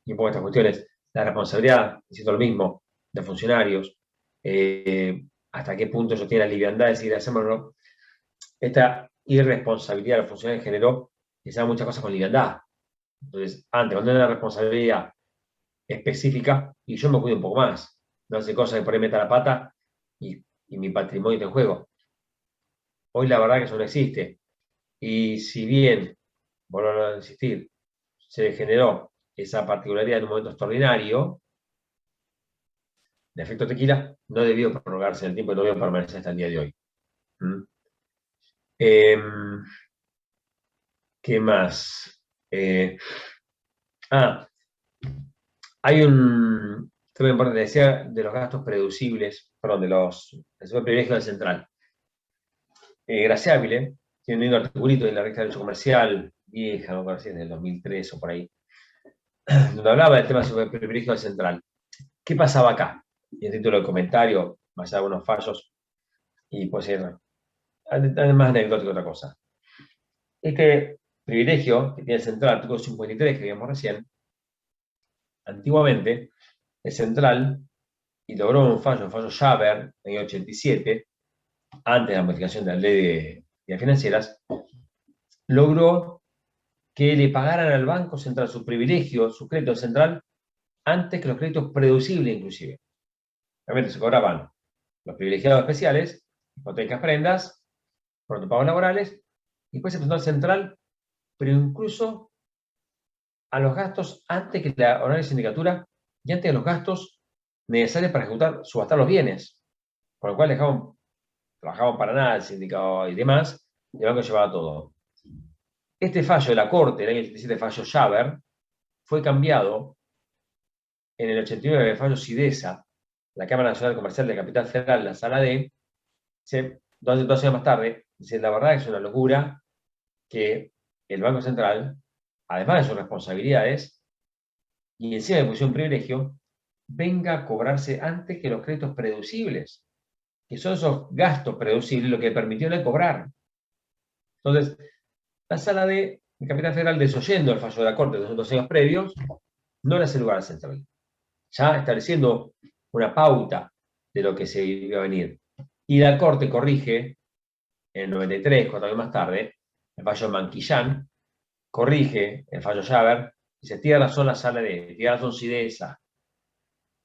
y pongo estas cuestiones. La responsabilidad, insisto lo mismo, de funcionarios. Hasta qué punto ellos tienen la liviandad de decir, hacémoslo. Esta irresponsabilidad de los funcionarios generó que se hagan muchas cosas con liviandad. Entonces, antes, cuando hay una responsabilidad específica, y yo me cuido un poco más. No hace cosas que por ahí meta la pata y mi patrimonio está en juego. Hoy la verdad que eso no existe. Y si bien, vuelvo a insistir, se generó esa particularidad en un momento extraordinario, de efecto tequila, no debió prorrogarse en el tiempo y no debió permanecer hasta el día de hoy. ¿Qué más? Hay un tema importante, decía, de los gastos prededucibles, perdón, del privilegio del central. Gracia Ávila tiene un lindo articulito en la revista de derecho comercial, vieja, no sé si es del 2003 o por ahí, donde hablaba del tema sobre el privilegio del central. ¿Qué pasaba acá? Y el título del comentario, más allá de algunos fallos, y puede ser más anecdótico que otra cosa. Este privilegio que tiene el central, artículo 53 que vimos recién, antiguamente, el central, y logró un fallo Schaber, en el 87, antes de la modificación de la ley de financieras, logró que le pagaran al Banco Central su privilegio, su crédito central, antes que los créditos prededucibles inclusive. Realmente se cobraban los privilegiados especiales, hipotecas, prendas, pagos laborales, y después se presentó al central, pero incluso a los gastos antes que la horaria de sindicatura y antes de los gastos necesarios para ejecutar, subastar los bienes, con lo cual trabajaban para nada el sindicato y demás, y el banco llevaba todo. Este fallo de la Corte, el año 87, fallo Schaber, fue cambiado en el 89, el fallo Sidesa, la Cámara Nacional Comercial de Capital Federal, la Sala D, 2 años más tarde, dice, la verdad es una locura que el Banco Central, además de sus responsabilidades, y encima de posición privilegio, venga a cobrarse antes que los créditos prededucibles, que son esos gastos prededucibles lo que permitieron cobrar. Entonces, la Sala de Capital Federal, desoyendo el fallo de la Corte de los 2 años previos, no le hace lugar al central, ya estableciendo una pauta de lo que se iba a venir. Y la Corte corrige, en el 93, 4 años más tarde, el fallo Manquillán, corrige el fallo Schaber, y se tiene razón la Sala de, tiene razón Sidesa.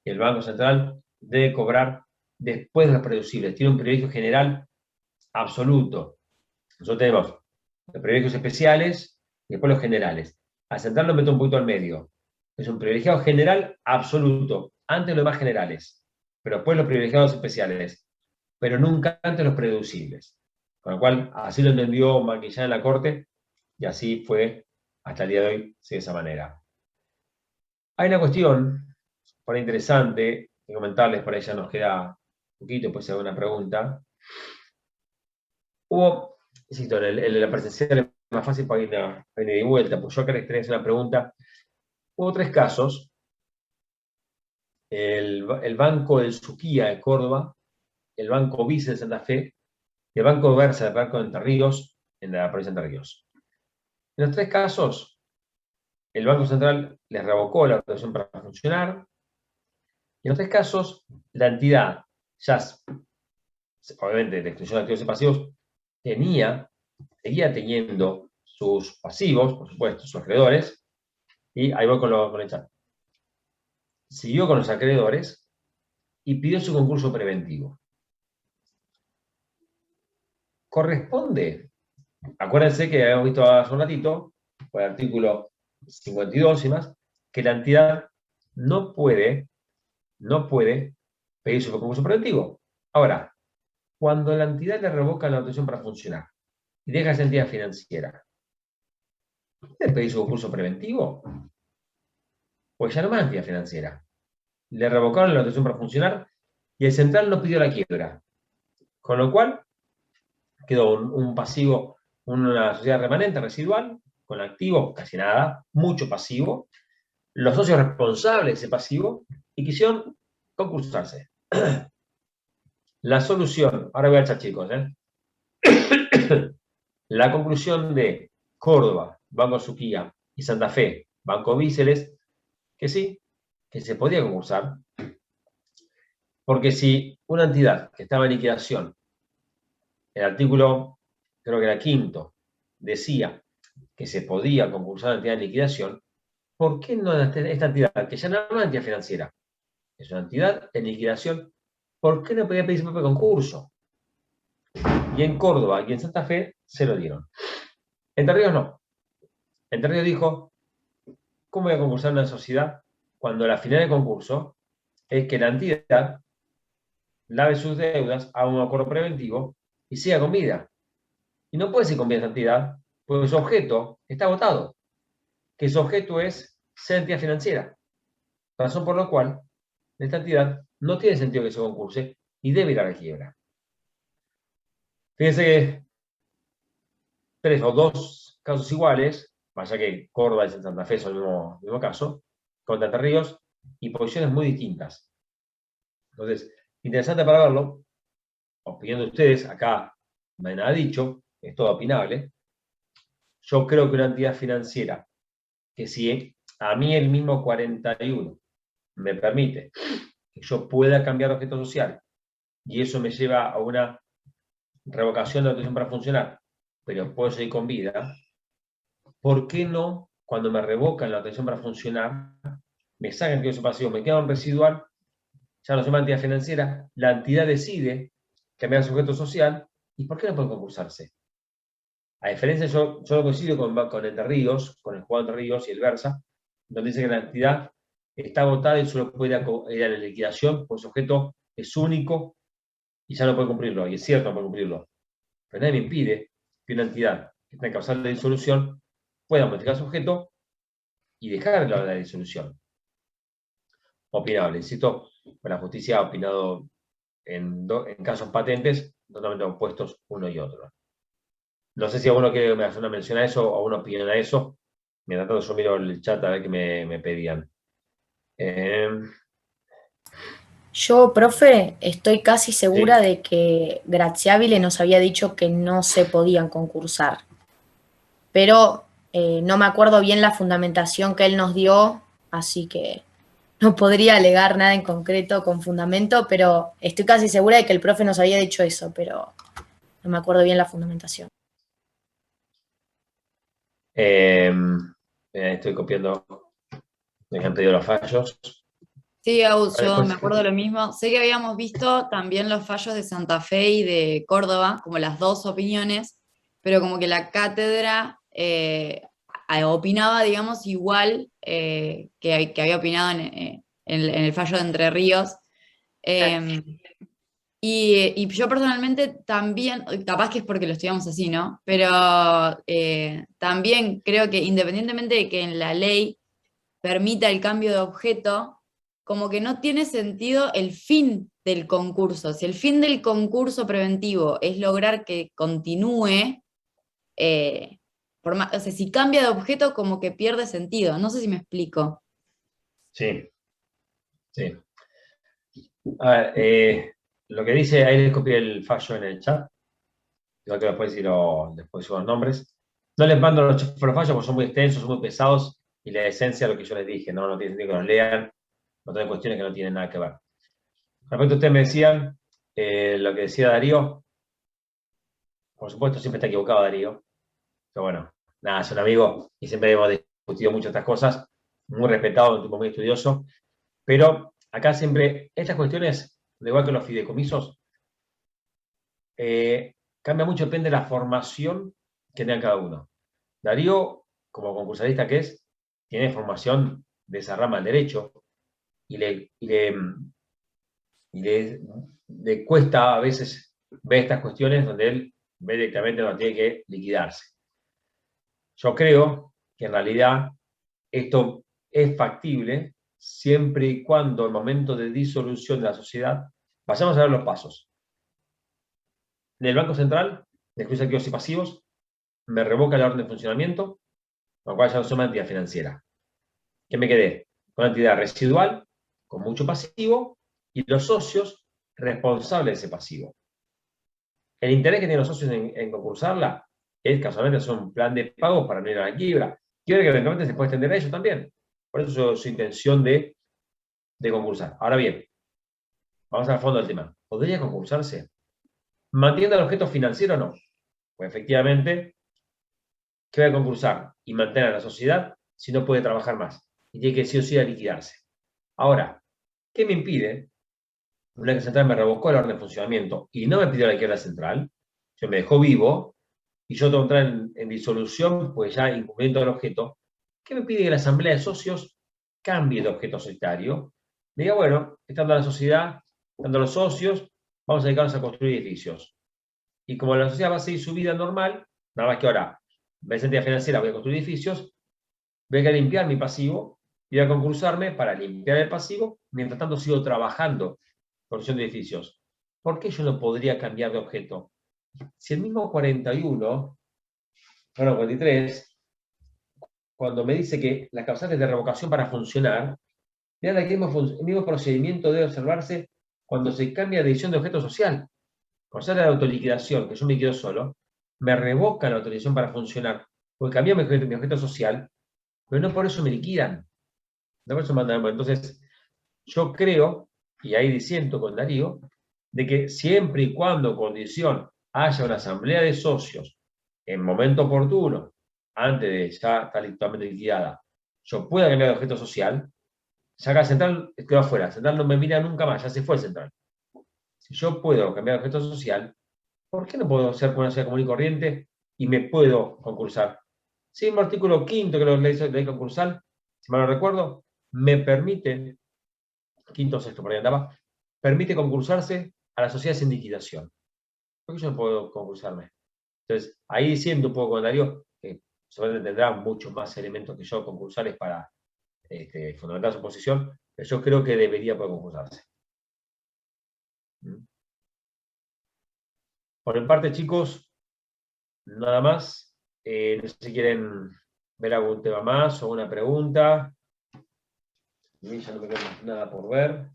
El Banco Central debe cobrar después de los prededucibles, tiene un privilegio general absoluto. Nosotros tenemos los privilegios especiales y después los generales. Al central lo meto un poquito al medio. Es un privilegiado general absoluto, antes de los demás generales, pero después los privilegiados especiales, pero nunca antes los prededucibles. Con lo cual, así lo entendió Manquillán en la Corte, y así fue hasta el día de hoy, de esa manera. Hay una cuestión, por ahí interesante, que comentarles, por ahí ya nos queda un poquito, puede ser una pregunta. Hubo, insisto, en la presencial es más fácil para ir de vuelta, pues yo acá les tenía una pregunta. Hubo 3 casos. El Banco del Suquía de Córdoba, el Banco Vice de Santa Fe, y el Banco Versa del Banco de Entre Ríos, en la provincia de Entre Ríos. En los 3 casos, el Banco Central les revocó la autorización para funcionar, y en los 3 casos, la entidad, ya obviamente de exclusión de activos y pasivos, seguía teniendo sus pasivos, por supuesto, sus acreedores, Y ahí voy con el chat. Siguió con los acreedores y pidió su concurso preventivo. Corresponde, acuérdense que habíamos visto hace un ratito, por el artículo 52 y más, que la entidad no puede pedir su concurso preventivo. Ahora, cuando la entidad le revoca la autorización para funcionar y deja esa entidad financiera, ¿puede pedir su concurso preventivo? Pues ya no más entidad financiera. Le revocaron la autorización para funcionar y el central no pidió la quiebra. Con lo cual, quedó un pasivo, una sociedad remanente residual, con activo casi nada, mucho pasivo, los socios responsables de ese pasivo y quisieron concursarse. La solución, ahora voy a echar chicos, la conclusión de Córdoba, Banco Suquía y Santa Fe, Banco Bíceres, que sí, que se podía concursar, porque si una entidad que estaba en liquidación, el artículo, creo que era quinto, decía que se podía concursar una entidad en liquidación, ¿por qué no esta entidad, que ya no es una entidad financiera, es una entidad en liquidación, ¿por qué no podía pedir su propio concurso? Y en Córdoba y en Santa Fe se lo dieron. Entre Ríos no. Entre Ríos dijo, ¿cómo voy a concursar una sociedad cuando la finalidad del concurso es que la entidad lave sus deudas, haga un acuerdo preventivo y siga con vida? Y no puede ser con vida esta entidad, porque su objeto está agotado, que su objeto es ser entidad financiera. Razón por la cual esta entidad no tiene sentido que se concurse y debe ir a la quiebra. Fíjense que 3 o 2 casos iguales, más allá que Córdoba y Santa Fe son el mismo caso, con Entre Ríos, y posiciones muy distintas. Entonces, interesante para verlo. Opinión de ustedes, acá no hay nada dicho, es todo opinable. Yo creo que una entidad financiera, que si a mí el mismo 41 me permite que yo pueda cambiar de objeto social, y eso me lleva a una revocación de autorización para funcionar, pero puedo seguir con vida, ¿por qué no, cuando me revocan la autorización para funcionar, me sacan que eso pasivo, me queda un residual, ya no soy una entidad financiera, la entidad decide cambiar su objeto social, ¿y por qué no puede concursarse? A diferencia, yo lo coincido con Entre Ríos, con el jugador Entre Ríos y el Versa, donde dice que la entidad está agotada y solo puede ir a la liquidación, pues su objeto es único y ya no puede cumplirlo, y es cierto, no puede cumplirlo. Pero nadie me impide que una entidad que está en causal de disolución pueda modificar su objeto y dejar la disolución. Opinable, insisto, la justicia ha opinado en casos patentes totalmente opuestos uno y otro. No sé si alguno quiere hacer una mención a eso o una opinión a eso. Mientras tanto, yo miro el chat a ver qué me pedían. Yo, profe, estoy casi segura Sí. de que Graziabile nos había dicho que no se podían concursar. Pero no me acuerdo bien la fundamentación que él nos dio, así que no podría alegar nada en concreto con fundamento, pero estoy casi segura de que el profe nos había dicho eso, pero no me acuerdo bien la fundamentación. Estoy copiando. Me han pedido los fallos. Sí, Agus, yo Después, me acuerdo lo mismo. Sé que habíamos visto también los fallos de Santa Fe y de Córdoba, como las dos opiniones, pero como que la cátedra opinaba, digamos, igual que había opinado en el fallo de Entre Ríos. Y yo personalmente también, capaz que es porque lo estudiamos así, ¿no? Pero también creo que independientemente de que en la ley permita el cambio de objeto, como que no tiene sentido el fin del concurso. Si el fin del concurso preventivo es lograr que continúe, o sea, si cambia de objeto, como que pierde sentido. No sé si me explico. Sí. Sí. A ver, lo que dice, ahí les copié el fallo en el chat. Igual que después subo los nombres. No les mando los fallos porque son muy extensos, son muy pesados y la esencia de lo que yo les dije, no tiene sentido que los lean, no tienen cuestiones que no tienen nada que ver. Respecto a ustedes me decían, lo que decía Darío, por supuesto siempre está equivocado Darío, pero bueno, nada, es un amigo y siempre hemos discutido mucho estas cosas, muy respetado, un tipo muy estudioso, pero acá siempre, estas cuestiones, al igual que los fideicomisos, cambia mucho, depende de la formación que tenga cada uno. Darío, como concursalista que es, tiene formación de esa rama del derecho y le cuesta a veces ver estas cuestiones donde él ve directamente donde tiene que liquidarse. Yo creo que en realidad esto es factible siempre y cuando el momento de disolución de la sociedad, vayamos a ver los pasos. En el Banco Central, excluye activos y pasivos, me revoca la orden de funcionamiento, con lo cual ya no soy una entidad financiera. ¿Qué me quedé? Con una entidad residual, con mucho pasivo, y los socios responsables de ese pasivo. El interés que tienen los socios en concursarla es casualmente hacer un plan de pago para no ir a la quiebra. Quiebra que eventualmente se puede extender a ellos también. Por eso su intención de concursar. Ahora bien, vamos al fondo del tema. ¿Podría concursarse? ¿Manteniendo el objeto financiero o no? Pues efectivamente, ¿qué va a concursar y mantener a la sociedad si no puede trabajar más? Y tiene que sí o sí a liquidarse. Ahora, ¿qué me impide? Una que central me revocó la orden de funcionamiento y no me pidió la quiebra central, se me dejó vivo, y yo tengo que entrar en disolución, pues ya incumpliendo el objeto. ¿Qué me pide que la asamblea de socios cambie de objeto societario? Me diga, bueno, estando la sociedad, estando los socios, vamos a dedicarnos a construir edificios. Y como la sociedad va a seguir su vida normal, nada más que ahora, en vez de entidad financiera, voy a construir edificios, voy a limpiar mi pasivo y voy a concursarme para limpiar el pasivo, mientras tanto sigo trabajando construcción de edificios. ¿Por qué yo no podría cambiar de objeto? Si el mismo 43, cuando me dice que las causales de revocación para funcionar, vean que el mismo procedimiento debe observarse cuando se cambia de edición de objeto social. Cuando se habla de autoliquidación, que yo me liquido solo, me revocan la autorización para funcionar, porque cambié mi objeto social, pero no por eso me liquidan. No por eso mandan. Entonces, yo creo, y ahí disiento con Darío, de que siempre y cuando condición haya una asamblea de socios en momento oportuno, antes de ya estar totalmente liquidada, yo pueda cambiar de objeto social, ya acá central quedó afuera, central no me mira nunca más, ya se fue el central. Si yo puedo cambiar de objeto social, ¿por qué no puedo ser con una sociedad común y corriente y me puedo concursar? Sí, el artículo 5º que lo ley concursal, si mal no recuerdo, me permite, 5º o 6º, por ahí andaba, permite concursarse a las sociedades en liquidación. ¿Por qué yo no puedo concursarme? Entonces, ahí diciendo un poco con Darío, que seguramente tendrá muchos más elementos que yo concursales para fundamentar su posición, pero yo creo que debería poder concursarse. Por mi parte, chicos, nada más. No sé si quieren ver algún tema más o una pregunta. A mí ya no me queda nada por ver.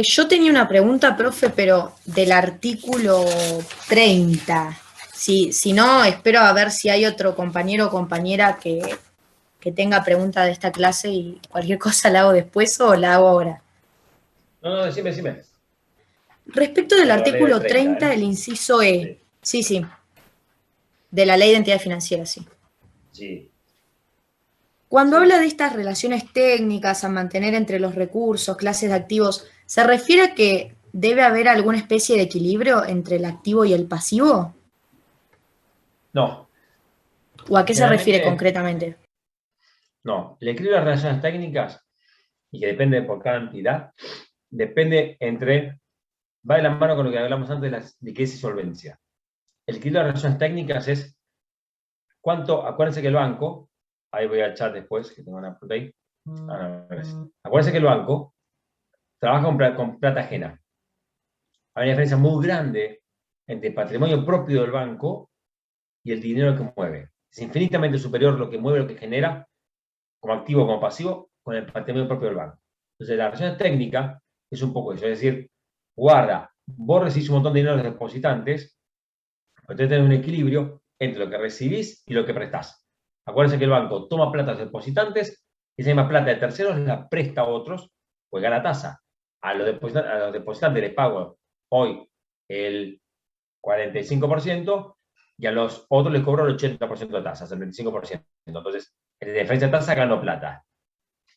Yo tenía una pregunta, profe, pero del artículo 30. Si no, espero a ver si hay otro compañero o compañera que tenga pregunta de esta clase y cualquier cosa la hago después o la hago ahora. No, decime. Respecto del artículo 30, el inciso E. Sí. De la Ley de Entidades Financieras, sí. Sí. Cuando habla de estas relaciones técnicas a mantener entre los recursos, clases de activos, ¿se refiere a que debe haber alguna especie de equilibrio entre el activo y el pasivo? No. ¿O a qué se refiere concretamente? No, el equilibrio de las relaciones técnicas, y que depende por cada entidad, depende va de la mano con lo que hablamos antes de liquidez y solvencia. El equilibrio de las relaciones técnicas es acuérdense que el banco, ahí voy al chat después, que tengo una pregunta ahí. Acuérdense que el banco trabaja con plata ajena. Hay una diferencia muy grande entre el patrimonio propio del banco y el dinero que mueve. Es infinitamente superior lo que mueve, lo que genera, como activo o como pasivo, con el patrimonio propio del banco. Entonces, la relación técnica es un poco eso, es decir, guarda, vos recibís un montón de dinero de los depositantes, pero tenés que tener un equilibrio entre lo que recibís y lo que prestás. Acuérdense que el banco toma plata de los depositantes y esa misma plata de terceros la presta a otros, pues gana tasa. A los depositantes les pago hoy el 45% y a los otros les cobro el 80% de tasa, el 25%. Entonces, El de diferencia de tasa ganó plata.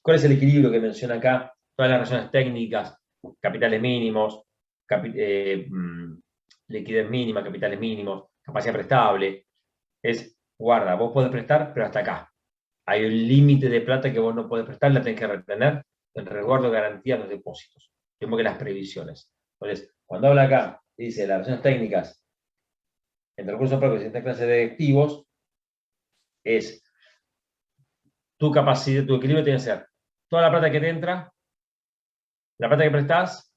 ¿Cuál es el equilibrio que menciona acá? Todas las razones técnicas, capitales mínimos, liquidez mínima, capitales mínimos, capacidad prestable. Es, guarda, vos podés prestar, pero hasta acá. Hay un límite de plata que vos no podés prestar, la tenés que retener en resguardo de garantía de los depósitos. Mismo que las previsiones. Entonces, cuando habla acá, dice las razones técnicas entre recursos propios y esta clase de activos, es tu capacidad, tu equilibrio tiene que ser toda la plata que te entra, la plata que prestás,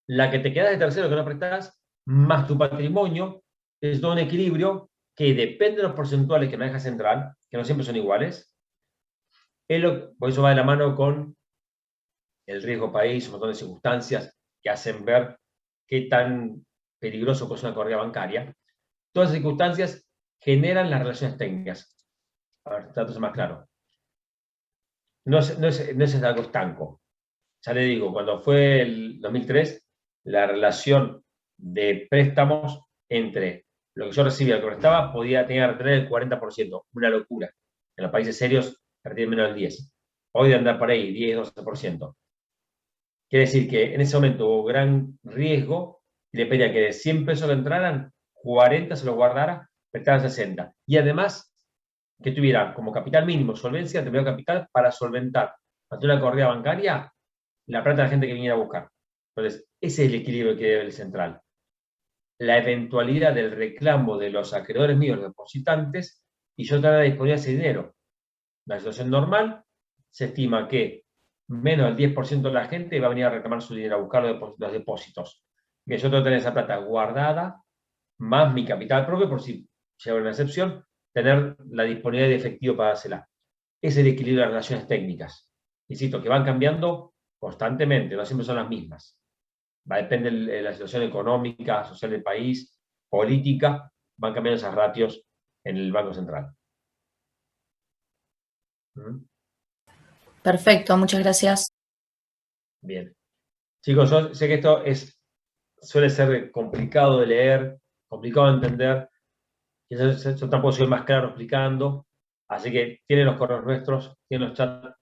la que te quedas de tercero que no prestás, más tu patrimonio, es todo un equilibrio que depende de los porcentuales que maneja central, que no siempre son iguales. Por eso va de la mano con el riesgo país, un montón de circunstancias que hacen ver qué tan peligroso puede ser una corrida bancaria. Todas esas circunstancias generan las relaciones técnicas. A ver, trato de ser más claro. No es algo estanco. Ya le digo, cuando fue el 2003, la relación de préstamos entre lo que yo recibía y lo que prestaba podía tener que retener el 40%. Una locura. En los países serios retienen menos del 10%. Hoy de andar por ahí, 10-12%. Quiere decir que en ese momento hubo gran riesgo y le pedía que de 100 pesos que entraran, 40 se los guardara, prestara 60. Y además, que tuviera como capital mínimo solvencia, determinado capital para solventar ante una corrida bancaria la plata de la gente que viniera a buscar. Entonces, ese es el equilibrio que debe el central. La eventualidad del reclamo de los acreedores míos, los depositantes, y yo tener disponibilidad ese dinero. En la situación normal, se estima que menos del 10% de la gente va a venir a reclamar su dinero, a buscar los depósitos. Que yo tengo que tener esa plata guardada, más mi capital propio, por si llega una excepción, tener la disponibilidad de efectivo para dársela. Ese es el equilibrio de las relaciones técnicas. Insisto, que van cambiando constantemente, no siempre son las mismas. Va a depender de la situación económica, social del país, política, van cambiando esas ratios en el Banco Central. Perfecto, muchas gracias. Bien. Chicos, yo sé que esto suele ser complicado de leer, complicado de entender. Yo tampoco soy más claro explicando. Así que tienen los correos nuestros, tienen los chats.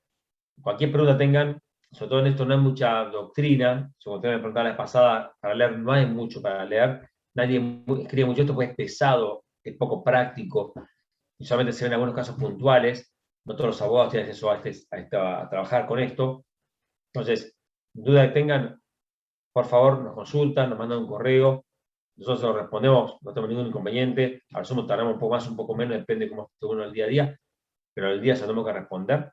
Cualquier pregunta tengan, sobre todo en esto no hay mucha doctrina. Como ustedes me preguntaban la vez pasada, para leer no hay mucho para leer. Nadie escribe mucho esto porque es pesado, es poco práctico. Y solamente se ven algunos casos puntuales. No todos los abogados tienen acceso a trabajar con esto. Entonces, duda que tengan, por favor, nos consultan, nos mandan un correo. Nosotros lo respondemos, no tenemos ningún inconveniente. A veces tardamos un poco más, un poco menos, depende de cómo esté uno el día a día. Pero el día se lo tenemos que responder.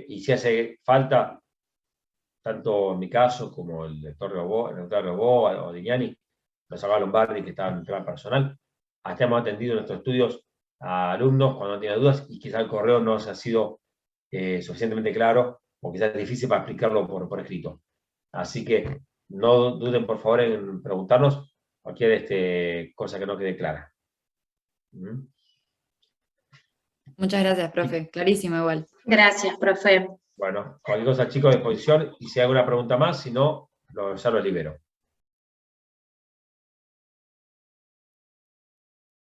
Y si hace falta, tanto en mi caso como el doctor Robó o Dignani, los abogados Lombardi, que estaban en el tema personal, hasta hemos atendido en nuestros estudios a alumnos cuando tienen dudas y quizá el correo no se ha sido suficientemente claro o quizás es difícil para explicarlo por escrito. Así que no duden, por favor, en preguntarnos cualquier cosa que no quede clara. Muchas gracias, profe. Clarísimo igual. Gracias, profe. Bueno, cualquier cosa, chicos, a disposición. Y si hay alguna pregunta más, si no, ya los libero.